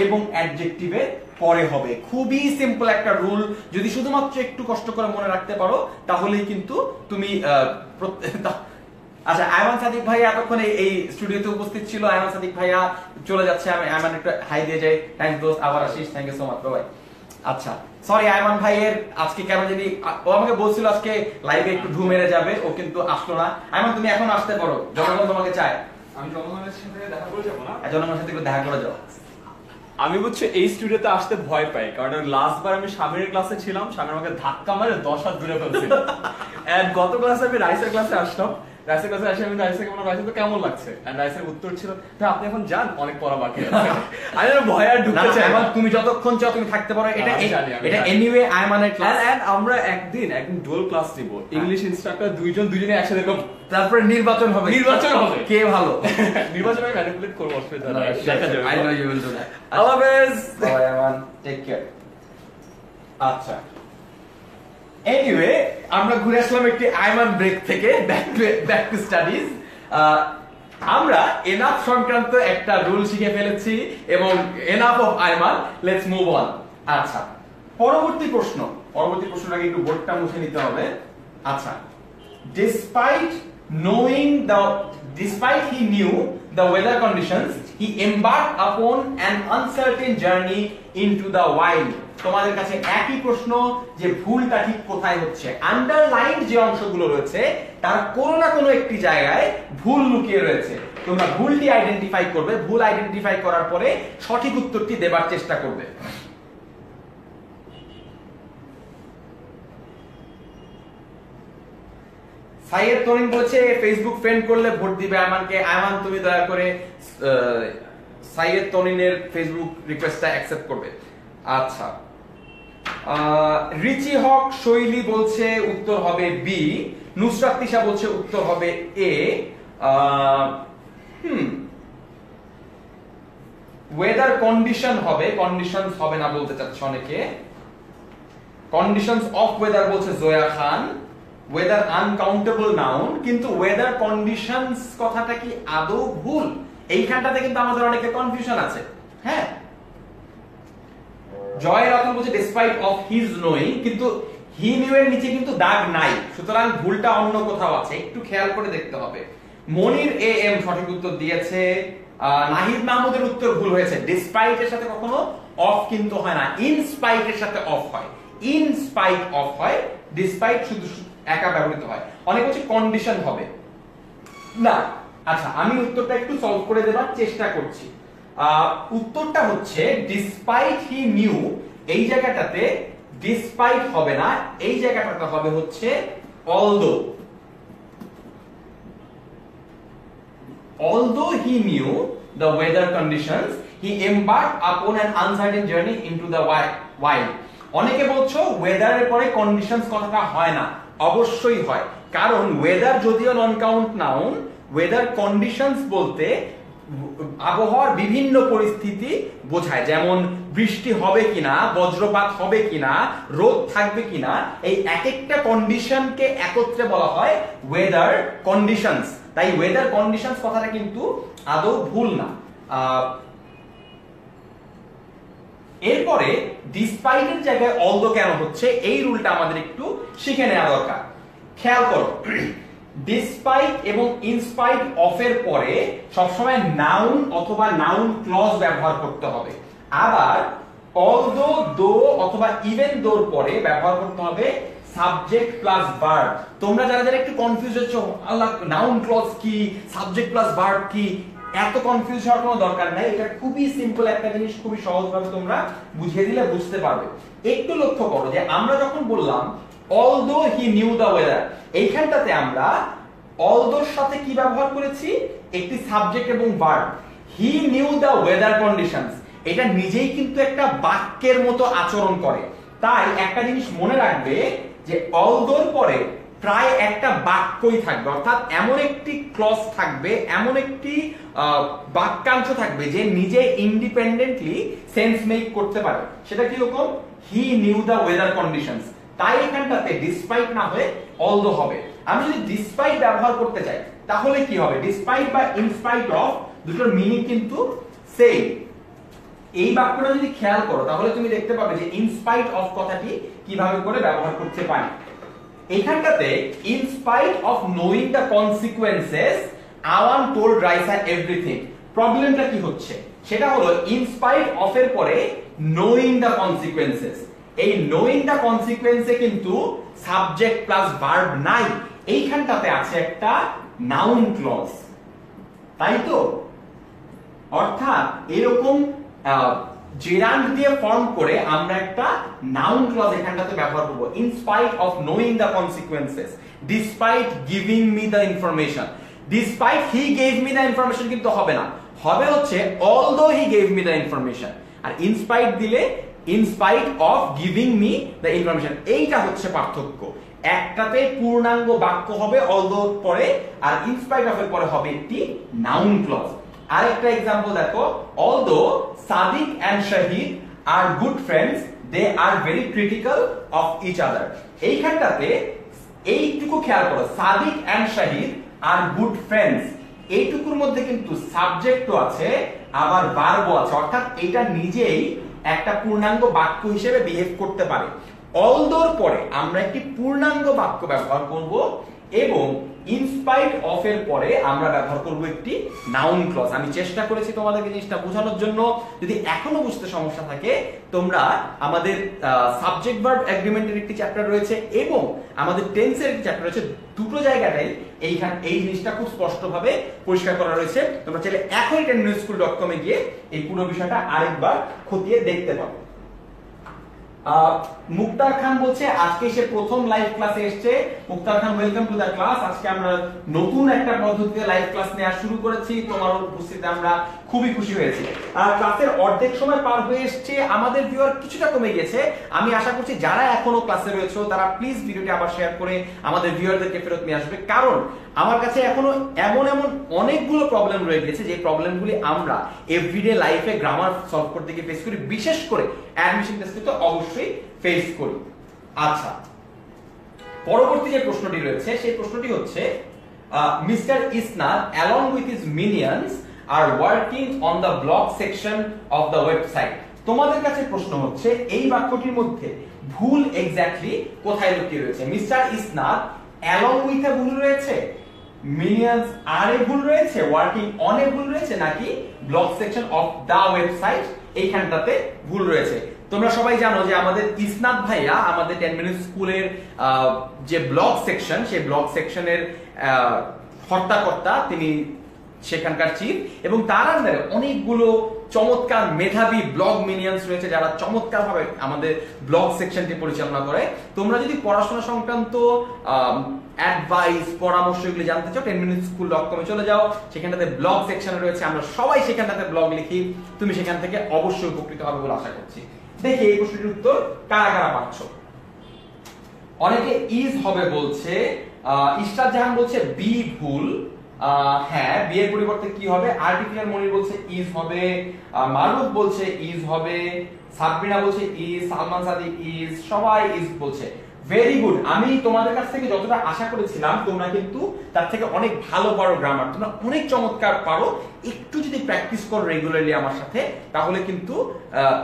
এবং অ্যাডজেক্টিভের পরে হবে। খুবই সিম্পল একটা রুল, যদি শুধুমাত্র একটু কষ্ট করে মনে রাখতে পারো তাহলেই কিন্তু তুমি আচ্ছা, আয়মান সাদিক ভাই এতক্ষণ এই স্টুডিওতে উপস্থিত ছিল। আয়মান সাদিক ভাইয়া চলে যাচ্ছে, আমি আয়মান একটু হাই দিয়ে যাই। থ্যাংকস দোস্ত, আবার আসিস। থ্যাংক ইউ সো মাচ ভাই। আচ্ছা, সরি আয়মান ভাইয়ের আজকে কেন জানি, ও আমাকে বলছিল আজকে লাইভে একটু ঢু মেরে যাবে, ও কিন্তু আসলো না। আয়মান তুমি এখন আসতে পারো, জনগণ তোমাকে চায়। আমি জনগণের সাথে দেখা করে যাবো না? জনগণের সাথে একটু দেখা করে যাও। আমি বুঝছি এই স্টুডিওতে আসতে ভয় পাই, কারণ লাস্ট বার আমি স্বামীর ক্লাসে ছিলাম, স্বামী আমাকে ধাক্কা মারে 10 হাত দূরে ফেলছিল। এন্ড গত ক্লাসে আমি রাইসের ক্লাসে আসলাম, রাইসের ক্লাসে এসে আমি রাইসকে বললাম রাইসে তো কেমন লাগছে, এন্ড রাইসের উত্তর ছিল ভাই আপনি এখন যান, অনেক পড়া বাকি আছে। আমি ভয় আর ঢুকতে চাই না। তুমি যতক্ষণ চাও তুমি থাকতে পারো, এটা এনিওয়ে আয়মানের ক্লাস। এন্ড আমরা একদিন ডুয়াল ক্লাস নিব, ইংলিশ ইনস্ট্রাক্টর দুইজনে একসাথে। তারপরে নির্বাচন হবে কে ভালো, নির্বাচন আমি ম্যানিপুলেট করব, অসুবিধা নাই, দেখা যাবে। I know you will do that. আল্লাহ হাফেজ, বাই আমান, টেক কেয়ার। আচ্ছা, এনিওয়ে আমরা ঘুরে আসলাম একটি আয়মান ব্রেক থেকে, ব্যাক টু স্টাডিজ। আমরা এনাফ সংক্রান্ত একটা রুল শিখে ফেলেছি এবং enough of Ayman, let's move on. আচ্ছা, পরবর্তী প্রশ্নটাকে একটু বোর্ডটা মুছে নিতে হবে। আচ্ছা, despite he knew the weather conditions, he embarked upon an uncertain journey into the wild. তোমাদের কাছে একই প্রশ্ন যে ভুলটা ঠিক কোথায় হচ্ছে। আন্ডারলাইন যে অংশগুলো রয়েছে তার কোনো না কোনো একটি জায়গায় ভুল লুকিয়ে রয়েছে। তোমরা ভুলটি আইডেন্টিফাই করবে, ভুল আইডেন্টিফাই করার পরে সঠিক উত্তরটি দেবার চেষ্টা করবে। সাইয়েদ তরিন বলেছে ফেসবুক ফ্রেন্ড করলে ভোট দিবে আয়মানকে। আয়মান তুমি দয়া করে সাইয়েদ তরিনের ফেসবুক রিকোয়েস্টটা অ্যাকসেপ্ট করবে। আচ্ছা, রিচি হক শৈলী বলছে উত্তর হবে বি। নুসরাত তিশা বলছে উত্তর হবে এ। ওয়েদার কন্ডিশন হবে, কন্ডিশনস হবে না বলতে চাচ্ছে অনেকে। কন্ডিশনস অফ ওয়েদার বলছে জোয়া খান। ওয়েদার আনকাউন্টেবল নাউন, কিন্তু ওয়েদার কন্ডিশনস কথাটা কি আদৌ ভুল? এইখানটাতে কিন্তু আমাদের অনেকে কনফিউশন আছে। হ্যাঁ, জয় রাতুল বলছে ডিসপাইট অফ হিজ নোয়িং, কিন্তু হি নিউ এর নিচে কিন্তু দাগ নাই, সুতরাং ভুলটা অন্য কোথাও আছে, একটু খেয়াল করে দেখতে হবে। মনির এ এম সঠিক উত্তর দিয়েছে। নাহিদ মাহমুদের উত্তর ভুল হয়েছে। ডিসপাইট এর সাথে কখনো অফ কিন্তু হয় না, ইন স্পাইট এর সাথে অফ হয়, ইন স্পাইট অফ হয়, ডিসপাইট শুধু একা ব্যবহৃত হয়। অনেক হচ্ছে কন্ডিশন হবে না। আচ্ছা, আমি উত্তরটা একটু সলভ করে দেবার চেষ্টা করছি। উত্তরটা হচ্ছে ডিসপাইট হি নিউ, এই জায়গাটাতে ডিসপাইট হবে না, এই জায়গাটাতে হবে হচ্ছে although. Although he knew the weather conditions, he embarked upon an uncertain journey into the wild. অনেকে বলছো ওয়েদারের পরে কন্ডিশনস কথাটা হয় না, অবশ্যই হয়, কারণ ওয়েদার যদিও non count noun, weather conditions বলতে আবহাওয়ার বিভিন্ন পরিস্থিতি বোঝায়, যেমন বৃষ্টি হবে কিনা, বজ্রপাত হবে কিনা, রোদ থাকবে কিনা, এই এক একটা কন্ডিশনকে একত্রে বলা হয় ওয়েদার কন্ডিশনস। তাই ওয়েদার কন্ডিশনস কথাটা কিন্তু আদৌ ভুল না। এরপরে ডিসপাইট এর জায়গায় অলদো কেন হচ্ছে, এই রুলটা আমাদের একটু শিখে নেওয়া দরকার। খেয়াল করো, ডিসপাইট এবং ইনস্পাইট অফ এর পরে সবসময় নাউন অথবা নাউন ক্লজ ব্যবহার করতে হবে। আবার অলদো, দো অথবা ইভেন দোর পরে ব্যবহার করতে হবে সাবজেক্ট প্লাস ভার্ব। তোমরা যারা যারা একটু কনফিউজ হচ্ছ, আল্লাহ নাউন ক্লজ কি, সাবজেক্ট প্লাস ভার্ব কি, এত কনফিউজ হওয়ার কোনো দরকার নাই। এটা খুবই সিম্পল একটা জিনিস, খুবই সহজভাবে তোমরা বুঝিয়ে দিলে বুঝতে পারবে। একটু লক্ষ্য করো যে আমরা যখন বললাম although he knew the weather, এইখানটাতে আমরা অলদোর সাথে কি ব্যবহার করেছি, একটি সাবজেক্ট এবং verb. He knew the weather conditions, এটা নিজেই কিন্তু একটা বাক্যের মতো আচরণ করে। তাই একটা জিনিস মনে রাখবে যে অলদোর পরে প্রায় একটা বাক্যই থাকবে, অর্থাৎ এমন একটি ক্লজ থাকবে, এমন একটি বাক্যাংশ থাকবে যে নিজে ইন্ডিপেন্ডেন্টলি সেন্স মেক করতে পারে। সেটা কি রকম, he knew the weather conditions. তাই এখানটাতে ডিসপাইট না হয়ে অলদো হবে। আমি যদি ডিসপাইট ব্যবহার করতে চাই তাহলে কি হবে, ডিসপাইট বা ইনস্পাইট অফ দুটোর মিনিং কিন্তু সেম। এই বাক্যটা যদি খেয়াল করো তাহলে তুমি দেখতে পাবে যে ইনস্পাইট অফ কথাটি কিভাবে করে ব্যবহার করতে পারি। এখানটাতে in spite of knowing the consequences Awan told Raisa everything. প্রবলেমটা কি হচ্ছে, সেটা হলো ইনস্পাইট অফ এর পরে নোইং দ্য কনসিকুয়েন্সেস। এই নোইং দ্য কনসিকুয়েন্সে কিন্তু সাবজেক্ট প্লাস ভার্ব নাই, এইখানটাতে আছে একটা নাউন ক্লজ, তাই তো? অর্থাৎ এরকম জেরান্ড দিয়ে ফর্ম করে আমরা একটা নাউন ক্লজ এখানটাতে ব্যবহার করব। In spite of knowing the consequences, despite giving me the information. Despite he gave me the information কিন্তু হবে না, হবে হচ্ছে although he gave me the information. আর ইনস্পাইট দিলে in spite of giving me the information, এইটা হচ্ছে পার্থক্য। একটাতে পূর্ণাঙ্গ বাক্য হবে অলদো পরে, আর ইন স্পাইট অফ এর পরে হবে একটি নাউন ক্লজ। আরেকটা एग्जांपल দেখো, although Sadiq and Shahid are good friends, they are very critical of each other. এইখানটাতে এইটুকু খেয়াল করো, Sadiq and Shahid are good friends, এইটুকুর মধ্যে কিন্তু সাবজেক্টও আছে আবার ভার্বও আছে, অর্থাৎ এটা নিজেই একটা পূর্ণাঙ্গ বাক্য হিসেবে বিহেভ করতে পারে। অলদোর পরে আমরা একটি পূর্ণাঙ্গ বাক্য ব্যবহার করব এবং ইনস্পাইট অফ এর পরে আমরা ব্যবহার করব একটি নাউন ক্লজ। আমি চেষ্টা করেছি তোমাদেরকে জিনিসটা বোঝানোর জন্য। যদি এখনো বুঝতে সমস্যা থাকে, তোমরা আমাদের সাবজেক্ট ভার্ব এগ্রিমেন্টের একটি চ্যাপ্টার রয়েছে এবং আমাদের টেন্সের একটি চ্যাপ্টার রয়েছে, দুটো জায়গাটাই এই জিনিসটা খুব স্পষ্টভাবে পরিষ্কার করা রয়েছে। তোমরা চাইলে এখনই 10minuteschool.com এ গিয়ে এই পুরো বিষয়টা আরেকবার খতিয়ে দেখতে পাবো। মুক্তার খান বলছে আজকে সে প্রথম লাইভ ক্লাসে এসেছে। মুক্তার খান, ওয়েলকাম টু দা ক্লাস। আজকে আমরা নতুন একটা পদ্ধতিতে লাইভ ক্লাস নেওয়া শুরু করেছি, তোমার উপস্থিতিতে আমরা খুবই খুশি হয়েছি। ক্লাসের অর্ধেক সময় পার হয়ে এসেছে, আমাদের ভিউয়ার কিছুটা কমে গেছে। আমি আশা করছি যারা এখনো ক্লাসে রয়েছে তারা প্লিজ ভিডিওটি আবার শেয়ার করে আমাদের ভিউয়ারদেরকে ফেরত নিয়ে আসবে, কারণ আমার কাছে এখনো এমন অনেকগুলো প্রবলেম রয়ে গেছে যে প্রবলেমগুলি আমরা এভরিডে লাইফে গ্রামার সলভ করতে গিয়ে ফেস করি, বিশেষ করে অ্যাডমিশন টেস্টে তো অবশ্যই ফেস করি। আচ্ছা, পরবর্তী যে প্রশ্নটি রয়েছে সেই প্রশ্নটি হচ্ছে, mister ইসনাদ along with his minions are working on the blog section of the website। তোমাদের কাছে প্রশ্ন হচ্ছে এই বাক্যটির মধ্যে ভুল এক্স্যাক্টলি কোথায় লুকিয়ে রয়েছে? মিস্টার ইসনাদ along with এ ভুল রয়েছে, মিনিয়ন্স আর এ ভুল রয়েছে, ওয়ার্কিং অন এ ভুল রয়েছে, নাকি blog section of the website এইখানটাতে ভুল রয়েছে? তোমরা সবাই জানো যে আমাদের ইসনাদ ভাইয়া আমাদের 10 মিনিট স্কুলের যে ব্লগ সেকশন, সেই ব্লগ সেকশনের কর্তা, তিনি সেখানকার চিফ, এবং তার আন্ডারে অনেকগুলো চমৎকার মেধাবী ব্লগ মিনিয়ন্স রয়েছে যারা চমৎকারভাবে আমাদের ব্লগ সেকশনটি পরিচালনা করে। তোমরা যদি পড়াশোনা সংক্রান্ত অ্যাডভাইস, পরামর্শ এগুলি জানতে চাও, 10minuteschool.com এ চলে যাও, সেখানটাতে ব্লগ সেকশন রয়েছে, আমরা সবাই সেখানটাতে ব্লগ লিখি, তুমি সেখান থেকে অবশ্যই উপকৃত হবে বলে আশা করছি। দেখি এই প্রশ্নটির উত্তর কারা কারা পাচ্ছ। অনেকে ইজ হবে বলছে, ইশরাত জাহান বলছে বি ভুল, হ্যাঁ বি এর পরিবর্তে কি হবে? আর্টিফিশিয়াল মনির বলছে ইজ হবে, মারুফ বলছে ইজ হবে, সাবরিনা বলছে ইজ, সালমান সাদিক ইজ, সবাই ইজ বলছে। Very good. আমি তোমাদের কাছ থেকে যতটা আশা করেছিলাম তোমরা কিন্তু তার থেকে অনেক ভালো পারো গ্রামার, তোমরা অনেক চমৎকার পারো। একটু যদি প্র্যাকটিস করো রেগুলারলি আমার সাথে, তাহলে কিন্তু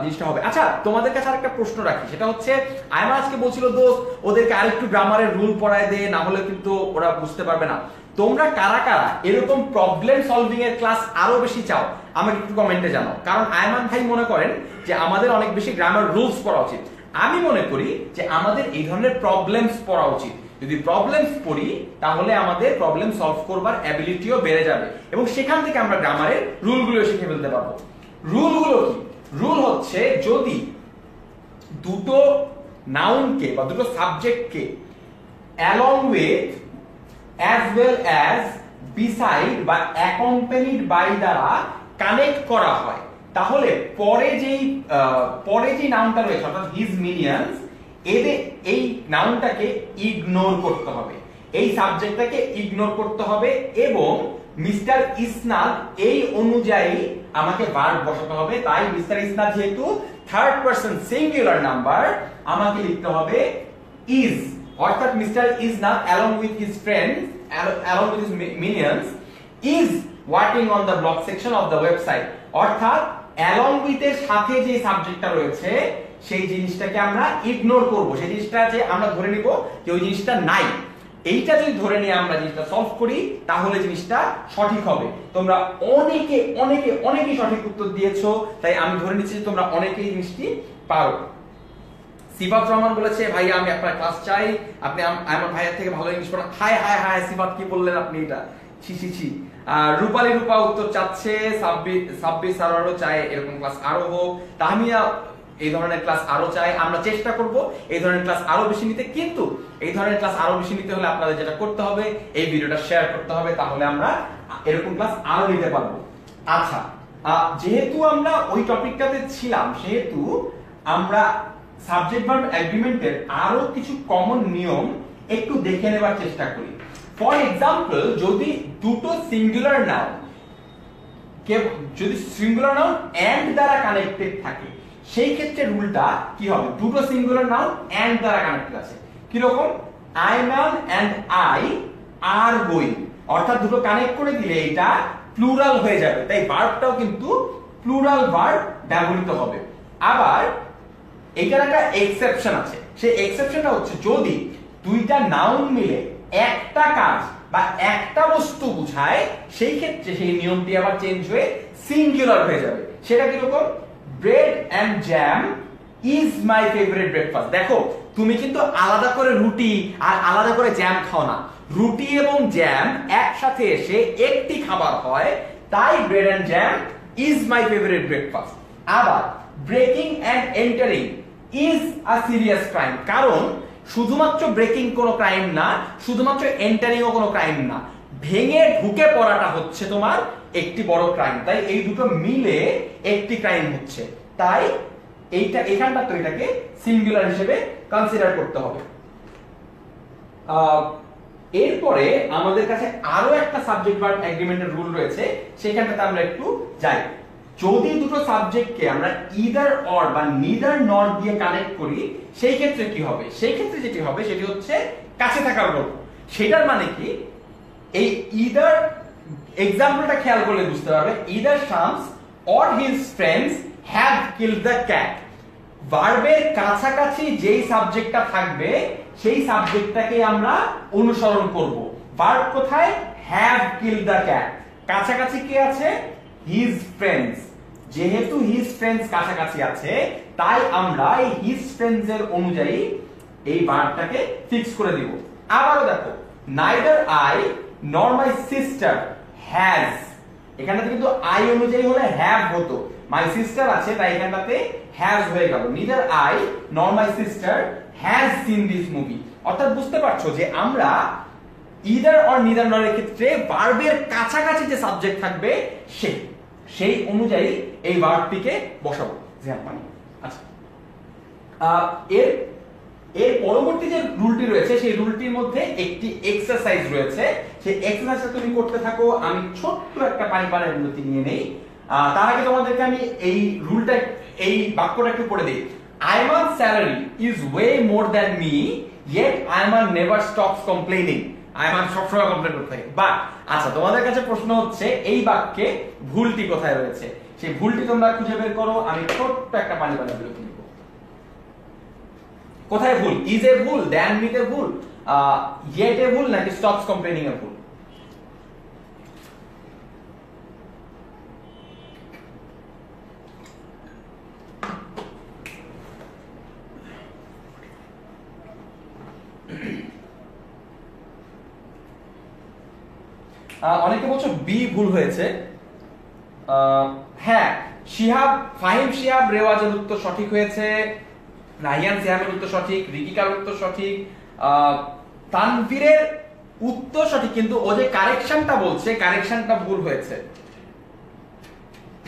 জিনিসটা হবে। আচ্ছা, তোমাদের কাছে আরেকটা প্রশ্ন রাখি, সেটা হচ্ছে আয়মা আজকে বলছিল দোস্ত ওদেরকে আরেকটু গ্রামারের রুল পড়ায় দে, না হলে কিন্তু ওরা বুঝতে পারবে না। তোমরা কারা কারা এরকম প্রবলেম সলভিং এর ক্লাস আরো বেশি চাও আমাকে একটু কমেন্টে জানাও, কারণ আয়মান ভাই মনে করেন যে আমাদের অনেক বেশি গ্রামার রুলস পড়া উচিত। আমি মনে করি যে আমাদের এই ধরনের প্রবলেমস পড়া উচিত। যদি প্রবলেমস পড়ি তাহলে আমাদের প্রবলেম সলভ করবার অ্যাবিলিটিও বেড়ে যাবে এবং সেখান থেকে আমরা গ্রামারের রুলগুলো শিখে ফেলতে পারবো। রুলগুলো কি? রুল হচ্ছে যদি দুটো নাউনকে বা দুটো সাবজেক্টকে along with, as well as, beside বা accompanied by দ্বারা কানেক্ট করা হয়, তাহলে পরে যেই নাউনটা রয়েছে অর্থাৎ হিজ মিনিয়ন্স, এই নাউনটাকে ইগনোর করতে হবে, এই সাবজেক্টটাকে ইগনোর করতে হবে এবং মিস্টার ইসনাদ এই অনুযায়ী আমাকে ভার্ব বসাতে হবে। তাই মিস্টার ইসনাদ যেহেতু থার্ড পারসন সিঙ্গুলার নাম্বার, আমাকে লিখতে হবে ইজ, অর্থাৎ mister ইসনাদ along with his friends, along with his minions, is working on the blog section of the website। অর্থাৎ along with এর সাথে যে সাবজেক্টটা রয়েছে সেই জিনিসটাকে আমরা ইগনোর করব, সেই জিনিসটা যে আমরা ধরে নিব যে ওই জিনিসটা নাই। এইটা যদি ধরে নিয়ে আমরা জিনিসটা সলভ করি তাহলে জিনিসটা সঠিক হবে। তোমরা অনেকেই সঠিক উত্তর দিয়েছো, তাই আমি ধরে নিচ্ছি যে তোমরা অনেকেই জিনিসটি পারো। সিফাত রহমান বলেছে ভাইয়া আমি আপনার ক্লাস চাই, আপনি আমার ভাইয়ের থেকে ভালো ইংলিশ পড়ান। হাই হাই হাই সিফাত, কি বললেন আপনি এটা? ছি ছি ছি। রূপালী রূপা উত্তর চাচ্ছে, সাব্বির সারোয়ারও চায় এরকম ক্লাস আরো হোক, তাহমিয়া এই ধরনের ক্লাস আরো চাই। আমরা চেষ্টা করব এই ধরনের ক্লাস আরো বেশি নিতে, কিন্তু এই ধরনের ক্লাস আরো বেশি নিতে হলে আপনাদের যেটা করতে হবে এই ভিডিওটা শেয়ার করতে হবে, তাহলে আমরা এরকম ক্লাস আরো নিতে পারবো। আচ্ছা, যেহেতু আমরা ওই টপিকটাতে ছিলাম সেহেতু আমরা সাবজেক্ট ভার্ব এগ্রিমেন্টের আরো কিছু কমন নিয়ম একটু দেখে নেবার চেষ্টা করি। ফর এক্সাম্পল, যদি দুটো সিঙ্গুলার নাউন এন্ড দ্বারা কানেক্টেড থাকে সেই ক্ষেত্রে রুলটা কি হবে? দুটো সিঙ্গুলার নাউন এন্ড দ্বারা কানেক্টেড আছে, কি রকম? Ayman and I are going, অর্থাৎ দুটো কানেক্ট করে দিলে এটা প্লুরাল হয়ে যাবে, তাই ভার্বটাও কিন্তু প্লুরাল ভার্ব ব্যবহৃত হবে। আবার এটার একটা এক্সেপশন আছে, সেই এক্সেপশনটা হচ্ছে যদি দুইটা নাউন মিলে একটা কাজ বা একটা বস্তু বোঝায় সেই ক্ষেত্রে সেই নিয়মটি আবার চেঞ্জ হয়ে সিঙ্গুলার হয়ে যাবে। সেটা কি রকম? Bread and jam is my favourite breakfast. দেখো, তুমি কিন্তু আলাদা করে রুটি আর আলাদা করে জ্যাম খাও না, রুটি এবং জ্যাম একসাথে এসে একটি খাবার হয়, তাই bread and jam is my favourite breakfast. আবার breaking and entering is a serious crime, কারণ শুধুমাত্র ব্রেকিং কোনো ক্রাইম না, শুধুমাত্র এন্টারিংও কোনো ক্রাইম না, ভেঙে ঢুকে পড়াটা হচ্ছে তোমার একটি বড় ক্রাইম, তাই এই দুটো মিলে একটি ক্রাইম হচ্ছে, তাই এখানটা তো এটাকে সিঙ্গুলার হিসেবে কনসিডার করতে হবে। এরপরে আমাদের কাছে আরো একটা সাবজেক্ট ভার্ব এগ্রিমেন্টের রুল রয়েছে, সেখানটাতে আমরা একটু যাই। যদি দুটো সাবজেক্টকে আমরা ইদার অর বা নিদার নর দিয়ে কানেক্ট করি সেই ক্ষেত্রে কি হবে? সেই ক্ষেত্রে যেটি হবে সেটি হচ্ছে কাছে থাকার গল্প। সেটার মানে কি? এই ইদার এক্সাম্পলটা খেয়াল করলে বুঝতে পারবে, either Shams or his friends have killed the cat. ভার্বের কাছাকাছি যেই সাবজেক্টটা থাকবে সেই সাবজেক্টটাকে আমরা অনুসরণ করব। ভার্ব কোথায়? Have killed the cat. কাছাকাছি কে আছে? His friends. যেহেতু হিজ ফ্রেন্ডস কাছাকাছি আছে তাই আমরা এই হিজ ফ্রেন্ডস এর অনুযায়ী এই ভার্বটাকে ফিক্স করে দিব। আবারও দেখো, নাইদার আই নর মাই সিস্টার হ্যাজ, এখানে কিন্তু আই অনুযায়ী হলে হ্যাভ হতো, মাই সিস্টার আছে তাই এখানটাতে হ্যাজ হয়ে গেল। নিদার আই নর my sister has seen this movie. অর্থাৎ বুঝতে পারছো যে আমরা ইদার অর নিদার নর এর ক্ষেত্রে ভার্বের কাছাকাছি যে সাবজেক্ট থাকবে সেই অনুযায়ী এই ভার্বটিকে বসাবো। আচ্ছা, এর পরবর্তী যে রুলটি রয়েছে সেই রুলটির মধ্যে একটি এক্সারসাইজ রয়েছে, সেই এক্সারসাইজটা তুমি করতে থাকো। আমি ছোট্ট একটা পানির বিরতি নিয়ে নেই। তার আগে তোমাদেরকে আমি এই রুলটা, এই বাক্যটা একটু পড়ে দিই। Ayman's salary is way more than me, yet Ayman never stops complaining. Ayman সবসময় কমপ্লেইন করতে থাকে। বাট আচ্ছা, তোমাদের কাছে প্রশ্ন হচ্ছে এই বাক্যে ভুলটি কোথায় রয়েছে, সেই ভুলটি তোমরা খুঁজে বের করো। আমি ছোট্ট একটা পানির বিরতি নিব। কোথায় ভুল? ইজ এ ভুল, দ্যান মিতে ভুল, ইয়েট এ ভুল, নাকি স্টপস কমপ্লেইনিং এ ভুল? অনেকে বলছো বি ভুল হয়েছে। হ্যাঁ, ফাহিম শিহাব রেওয়াজের উত্তর সঠিক হয়েছে, রাহিয়ান সিহাবের উত্তর সঠিক, রিকিকার উত্তর সঠিক, তানভীরের উত্তর সঠিক, কিন্তু ও যে কারেকশনটা বলছে কারেকশনটা ভুল হয়েছে।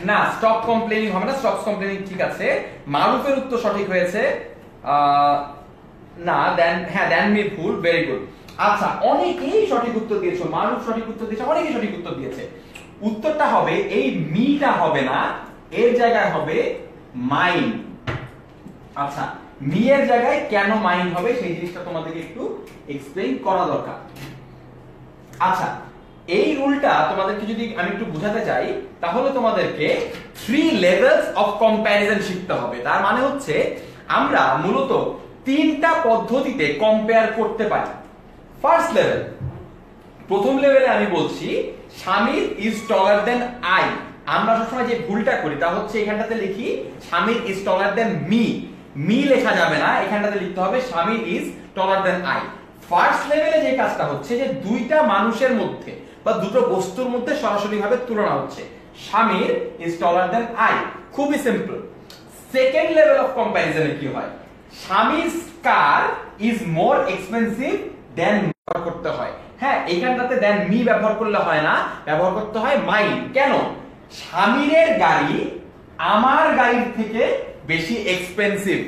না, স্টপ কমপ্লেইনিং হবে না, স্টপ কমপ্লেইনিং ঠিক আছে। মারুফের উত্তর সঠিক হয়েছে, না দেন মি ভুল, ভেরি গুড। আচ্ছা, অনেকেই সঠিক উত্তর দিয়েছো, মারুফ সঠিক উত্তর দিয়েছে, অনেকেই সঠিক উত্তর দিয়েছে। উত্তরটা হবে এই মিটা হবে না, এর জায়গায় হবে মাইন্ড। আচ্ছা, মি এর জায়গায় কেন মাইন্ড হবে সেই জিনিসটা তোমাদেরকে একটু এক্সপ্লেইন করা দরকার। আচ্ছা, এই রুলটা তোমাদেরকে যদি আমি একটু বোঝাতে চাই তাহলে তোমাদেরকে 3 লেভেলস অফ কম্প্যারিজন শিখতে হবে। তার মানে হচ্ছে আমরা মূলত 3টা পদ্ধতিতে কম্পেয়ার করতে পারি। ফার্স্ট লেভেল, প্রথম লেভেলে আমি বলছি স্বামীর ইজ টলার দেন আই। আমরা সবসময় যে ভুলটা করি তা হচ্ছে এখানটাতে লিখি স্বামীর ইজ টলার দেন মি লেখা যাবে না, এখানটাতে লিখতে হবে Samir is taller than I. First লেভেলে যে কাজটা হচ্ছে যে দুইটা মানুষের মধ্যে বা দুটো বস্তুর মধ্যে সরাসরি ভাবে তুলনা হচ্ছে। স্বামীর ইজ টলার দেন আই, খুবই সিম্পল। সেকেন্ড লেভেল অফ কম্প্যারিজনে কি হয়, স্বামীর কার ইজ মোর এক্সপেন্সিভ দেন করতে হয়। হ্যাঁ, এইখানটাতে দেন মি ব্যবহার করলে হয় না, ব্যবহার করতে হয় মাইন। কেন? স্বামীর গাড়ি আমার গাড়ির থেকে বেশি এক্সপেন্সিভ,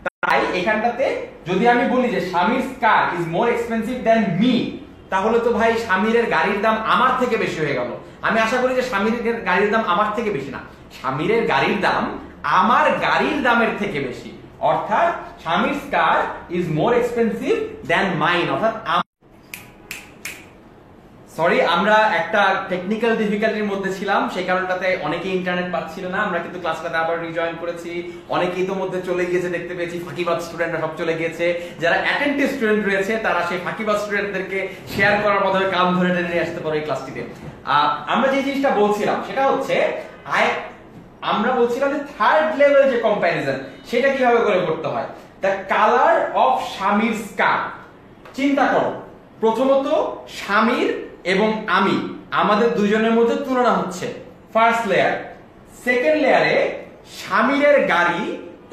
তাই এখানটাতে যদি আমি বলি যে স্বামীর car is more expensive than me, তাহলে তো ভাই স্বামীর গাড়ির দাম আমার থেকে বেশি হয়ে গেল। আমি আশা করি যে স্বামীর গাড়ির দাম আমার থেকে বেশি না, স্বামীর গাড়ির দাম আমার গাড়ির দামের থেকে বেশি, অর্থাৎ স্বামীর car is more expensive then mine. অর্থাৎ সরি, আমরা একটা টেকনিক্যাল ডিফিকাল্টির মধ্যে ছিলাম, সেই কারণটাতে অনেকেই ইন্টারনেট পাচ্ছিল না। আমরা কিন্তু ক্লাসটাতে আবার রিজয়েন করেছি, অনেকেই তো মধ্যে চলে গিয়েছে, দেখতে পেয়েছি ফাঁকিবাজ স্টুডেন্টরা সব চলে গিয়েছে। যারা অ্যাটেন্টিভ স্টুডেন্ট রয়েছে তারা সেই ফাঁকিবাজ স্টুডেন্টদেরকে শেয়ার করার মাধ্যমে কাম ধরে টেনে নিয়ে আসতে পারো এই ক্লাসটিতে। আমরা যে জিনিসটা বলছিলাম সেটা হচ্ছে আমরা বলছিলাম যে থার্ড লেভেল যে কম্প্যারিজন সেটা কিভাবে করে করতে হয়। দ্য কালার অফ স্বামীর স্কার্ফ, চিন্তা করো, প্রথমত স্বামীর এবং আমি, আমাদের দুজনের মধ্যে তুলনা হচ্ছে, ফার্স্ট লেয়ার। সেকেন্ড লেয়ারে স্বামীর গাড়ি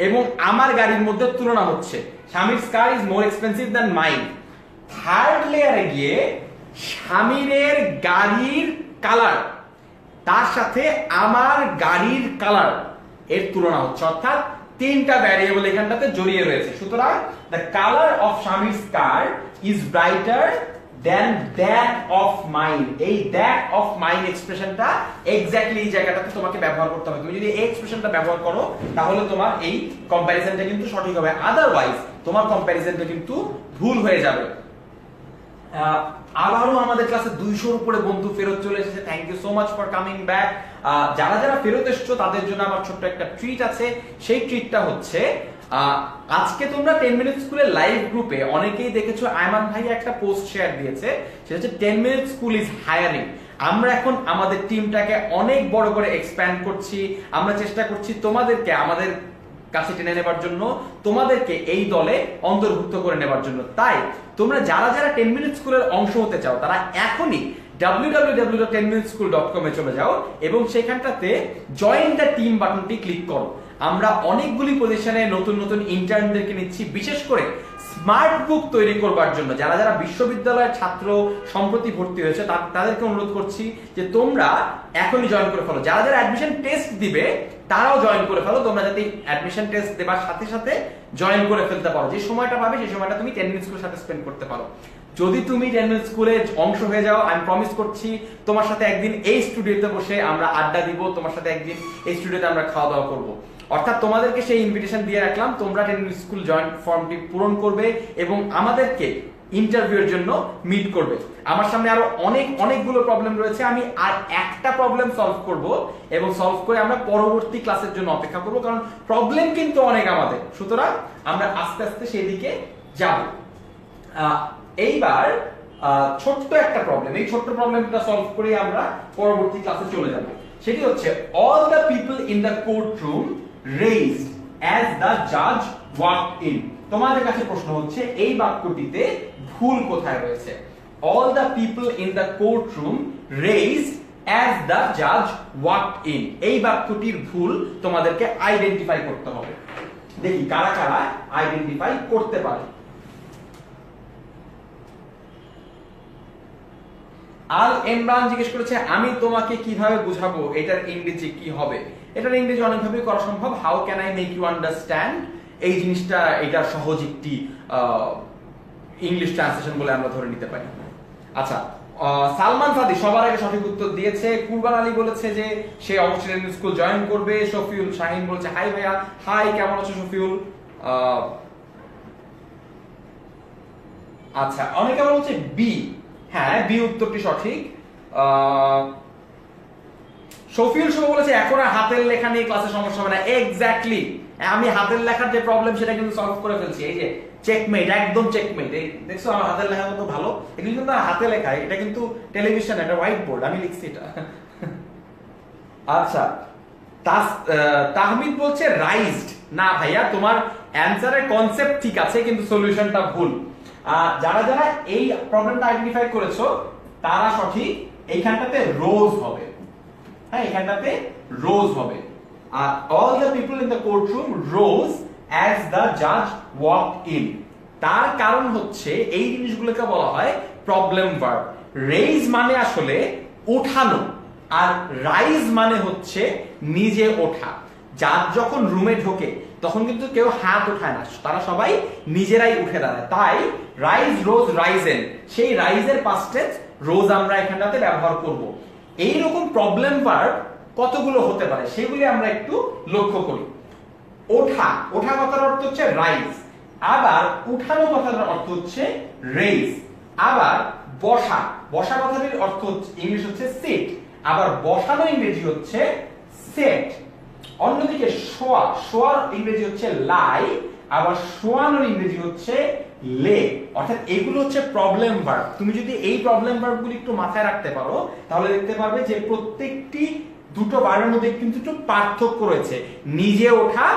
এবং আমার গাড়ির মধ্যে তুলনা হচ্ছে, স্বামীর car is more expensive than mine. Third লেয়ারে গিয়ে স্বামীর গাড়ির কালার তার সাথে আমার গাড়ির কালার এর তুলনা হচ্ছে, অর্থাৎ তিনটা ভ্যারিয়েবল এখানটাতে জড়িয়ে রয়েছে। সুতরাং the colour of Samir's car is brighter than that of mine. এই দ্যাট অফ মাইন এক্সপ্রেশনটা এক্স্যাক্টলি এই জায়গাটাতে তোমাকে ব্যবহার করতে হবে। তুমি যদি এই এক্সপ্রেশনটা ব্যবহার করো তাহলে তোমার এই কম্প্যারিজনটা কিন্তু সঠিক হবে, আদারওয়াইজ তোমার কম্প্যারিজনটা কিন্তু ভুল হয়ে যাবে। আবারও আমাদের ক্লাসে 200-র উপরে বন্ধু ফেরত চলে এসেছে, thank you so much for coming back. যারা যারা ফেরত এসছো তাদের জন্য আমার ছোট্ট একটা ট্রিট আছে, সেই ট্রিটটা হচ্ছে আজকে তোমরা 10 মিনিট স্কুলের লাইভ গ্রুপে অনেকেই দেখেছো আয়মান ভাই একটা পোস্ট শেয়ার দিয়েছে, সেটা হচ্ছে 10 মিনিট স্কুল ইজ হায়ারিং। আমরা এখন আমাদের টিমটাকে অনেক বড় করে এক্সপ্যান্ড করছি, আমরা চেষ্টা করছি তোমাদেরকে আমাদের কাছে টেনে নেবার জন্য, তোমাদেরকে এই দলে অন্তর্ভুক্ত করে নেবার জন্য। তাই তোমরা যারা যারা 10 মিনিট স্কুলের অংশ হতে চাও তারা এখনই www.10minuteschool.com এ চলে যাও এবং সেখানটাতে জয়েন দ্য টিম বাটনটি ক্লিক করো। আমরা অনেকগুলি পজিশনে নতুন নতুন ইন্টার্নদেরকে নিচ্ছি, বিশেষ করে স্মার্ট বুক তৈরি করবার জন্য। যারা যারা বিশ্ববিদ্যালয়ের ছাত্র সম্প্রতি ভর্তি হয়েছে তাদেরকে অনুরোধ করছি যে তোমরা এখনই জয়েন করে ফেলো। যারা যারা অ্যাডমিশন টেস্ট দিবে তারাও জয়েন করে ফেলো, তোমরা যাতে অ্যাডমিশন টেস্ট দেবার সাথে সাথে জয়েন করে ফেলতে পারো। যে সময়টা পাবে সেই সময়টা তুমি 10 মিনিট স্কুলের সাথে স্পেন্ড করতে পারো। যদি তুমি 10 মিনিট স্কুলের অংশ হয়ে যাও, আমি প্রমিস করছি তোমার সাথে একদিন এই স্টুডিওতে বসে আমরা আড্ডা দিব, তোমার সাথে একদিন এই স্টুডিওতে আমরা খাওয়া দাওয়া করবো। অর্থাৎ তোমাদেরকে সেই ইনভিটেশন দিয়ে রাখলাম, তোমরা 10 মিনিট স্কুল জয়েন ফর্মটি পূরণ করবে এবং আমাদেরকে ইন্টারভিউর জন্য মিট করবে। আমার সামনে আরো অনেকগুলো প্রবলেম রয়েছে, আমি আর একটা প্রবলেম সলভ করব এবং সলভ করে আমরা পরবর্তী ক্লাসের জন্য অপেক্ষা করব, কারণ প্রবলেম কিন্তু অনেক আমাদের। সুতরাং আমরা আস্তে আস্তে সেই দিকে যাব। এইবার ছোট্ট একটা প্রবলেম, এই ছোট্ট প্রবলেমটা সলভ করে আমরা পরবর্তী ক্লাসে চলে যাব। সেটি হচ্ছে all the people in the courtroom raised as the judge walked in। তোমাদের কাছে প্রশ্ন হচ্ছে এই বাক্যটিতে ভুল কোথায় রয়েছে। all the people in the courtroom raised as the judge walked in, এই বাক্যটির ভুল তোমাদেরকে আইডেন্টিফাই করতে হবে। দেখি কারা কারা আইডেন্টিফাই করতে পারে। আল ইমরান জিজ্ঞেস করেছে আমি তোমাকে কিভাবে বুঝাবো এটার ইংরেজি কি হবে। এটার ইংরেজি অনেকভাবে করা সম্ভব, how can I make you understand, এই জিনিসটা এটা সহজ একটি ইংলিশ ট্রান্সলেশন বলে আমরা ধরে নিতে পারি। আচ্ছা, সালমান সাদি সবার আগে সঠিক উত্তর দিয়েছে। কুরবান আলী বলেছে যে সে অবশ্যই স্কুল জয়েন করবে। শফিউল শাহিন বলেছে হাই ভাইয়া, হাই কেমন আছো শফিউল। আচ্ছা, অনেকে বলছে বি, হ্যাঁ বি উত্তরটি সঠিক। শফিউল শুভ বলেছে এখন আর হাতের লেখা নিয়ে ক্লাসে সমস্যা হবে না। এক্স্যাক্টলি, আমি হাতের লেখার যে প্রবলেম সেটা কিন্তু সলভ করে ফেলছি। এই যে চেকমেট, একদম চেকমেট। এই দেখছো আমার হাতের লেখা কত ভালো, এগুলো কিন্তু হাতে লেখা, এটা কিন্তু টেলিভিশন, এটা হোয়াইট বোর্ড, আমি লিখছি এটা। আচ্ছা, তাহমিদ বলছে রাইজড, না ভাইয়া তোমার অ্যানসারের কনসেপ্ট ঠিক আছে কিন্তু সলিউশনটা ভুল। যারা যারা এই প্রবলেমটা আইডেন্টিফাই করেছো তারা সঠিক, এইখানটাতে রোজ হবে, হ্যাঁ এখানটাতে রোজ হবে। All the people in the courtroom rose as the জাজ ওয়াকড ইন। তার কারণ হচ্ছে এই জিনিসগুলোকে বলা হয় প্রবলেম ভার্ব। রেইজ মানে আসলে উঠানো, আর রাইজ মানে হচ্ছে নিজে ওঠা। জাজ যখন রুমে ঢোকে তখন কিন্তু কেউ হাত ওঠায় না, তারা সবাই নিজেরাই উঠে দাঁড়ায়। তাই রাইজ রোজ রাইজেন, সেই রাইজের পাস্ট টেন্স রোজ আমরা এখানটাতে ব্যবহার করব। এইরকম প্রবলেম ভার্ব কতগুলো হতে পারে সেগুলি আমরা একটু লক্ষ্য করি। ওঠা, ওঠা কথার অর্থ হচ্ছে রাইজ। আবার উঠানো কথার অর্থ হচ্ছে রেইজ। আবার বসা, বসা কথাটির অর্থ হচ্ছে ইংলিশ হচ্ছে সিট, আবার বসানো ইংরেজি হচ্ছে সেট। অন্যদিকে শোয়া, শোয়ার ইংরেজি হচ্ছে লাই, আবার শোয়ানোর ইংরেজি হচ্ছে লে। অর্থাৎ এগুলো হচ্ছে প্রবলেম ভার্ব। তুমি যদি এই প্রবলেম ভার্বগুলো একটু মাথায় রাখতে পারো তাহলে দেখতে পারবে যে প্রত্যেকটি দুটো ভার্বের মধ্যে কিন্তু একটু পার্থক্য রয়েছে। নিজে ওঠা,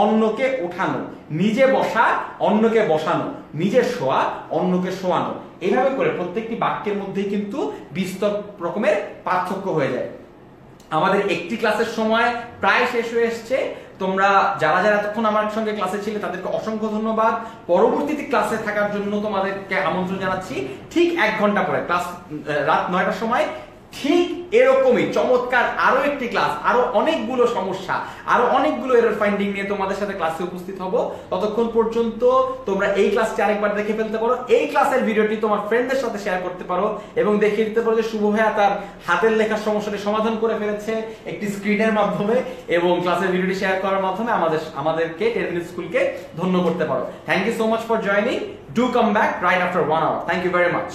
অন্যকে ওঠানো, নিজে বসা, অন্যকে বসানো, নিজে শোয়া, অন্যকে শোয়ানো। এইভাবে করে প্রত্যেকটি বাক্যের মধ্যেই কিন্তু বিস্তর রকমের পার্থক্য হয়ে যায়। আমাদের একটি ক্লাসের সময় প্রায় শেষ হয়ে এসছে। তোমরা যারা যারা এতক্ষণ আমার সঙ্গে ক্লাসে ছিলে তাদেরকে অসংখ্য ধন্যবাদ। পরবর্তীতে ক্লাসে থাকার জন্য তোমাদেরকে আমন্ত্রণ জানাচ্ছি। ঠিক 1 ঘন্টা পরে ক্লাস, রাত 9টার সময় ঠিক এরকমই চমৎকার আরো একটি ক্লাস, আরো অনেকগুলো সমস্যা, আরো অনেকগুলো এরর ফাইন্ডিং নিয়ে তোমাদের সাথে ক্লাসে উপস্থিত হব। ততক্ষণ পর্যন্ত তোমরা এই ক্লাসটি আরেকবার দেখে ফেলতে পারো, এই ক্লাসের ভিডিওটি তোমার ফ্রেন্ডদের সাথে শেয়ার করতে পারো এবং দেখিয়ে দিতে পারো যে শুভ ভাইয়া তার হাতের লেখার সমস্যাটি সমাধান করে ফেলেছে একটি স্ক্রিনের মাধ্যমে, এবং ক্লাসের ভিডিওটি শেয়ার করার মাধ্যমে আমাদেরকে 10 মিনিট স্কুলকে ধন্য করতে পারো। Thank you so much for joining. Do come back right after 1 hour. Thank you very much.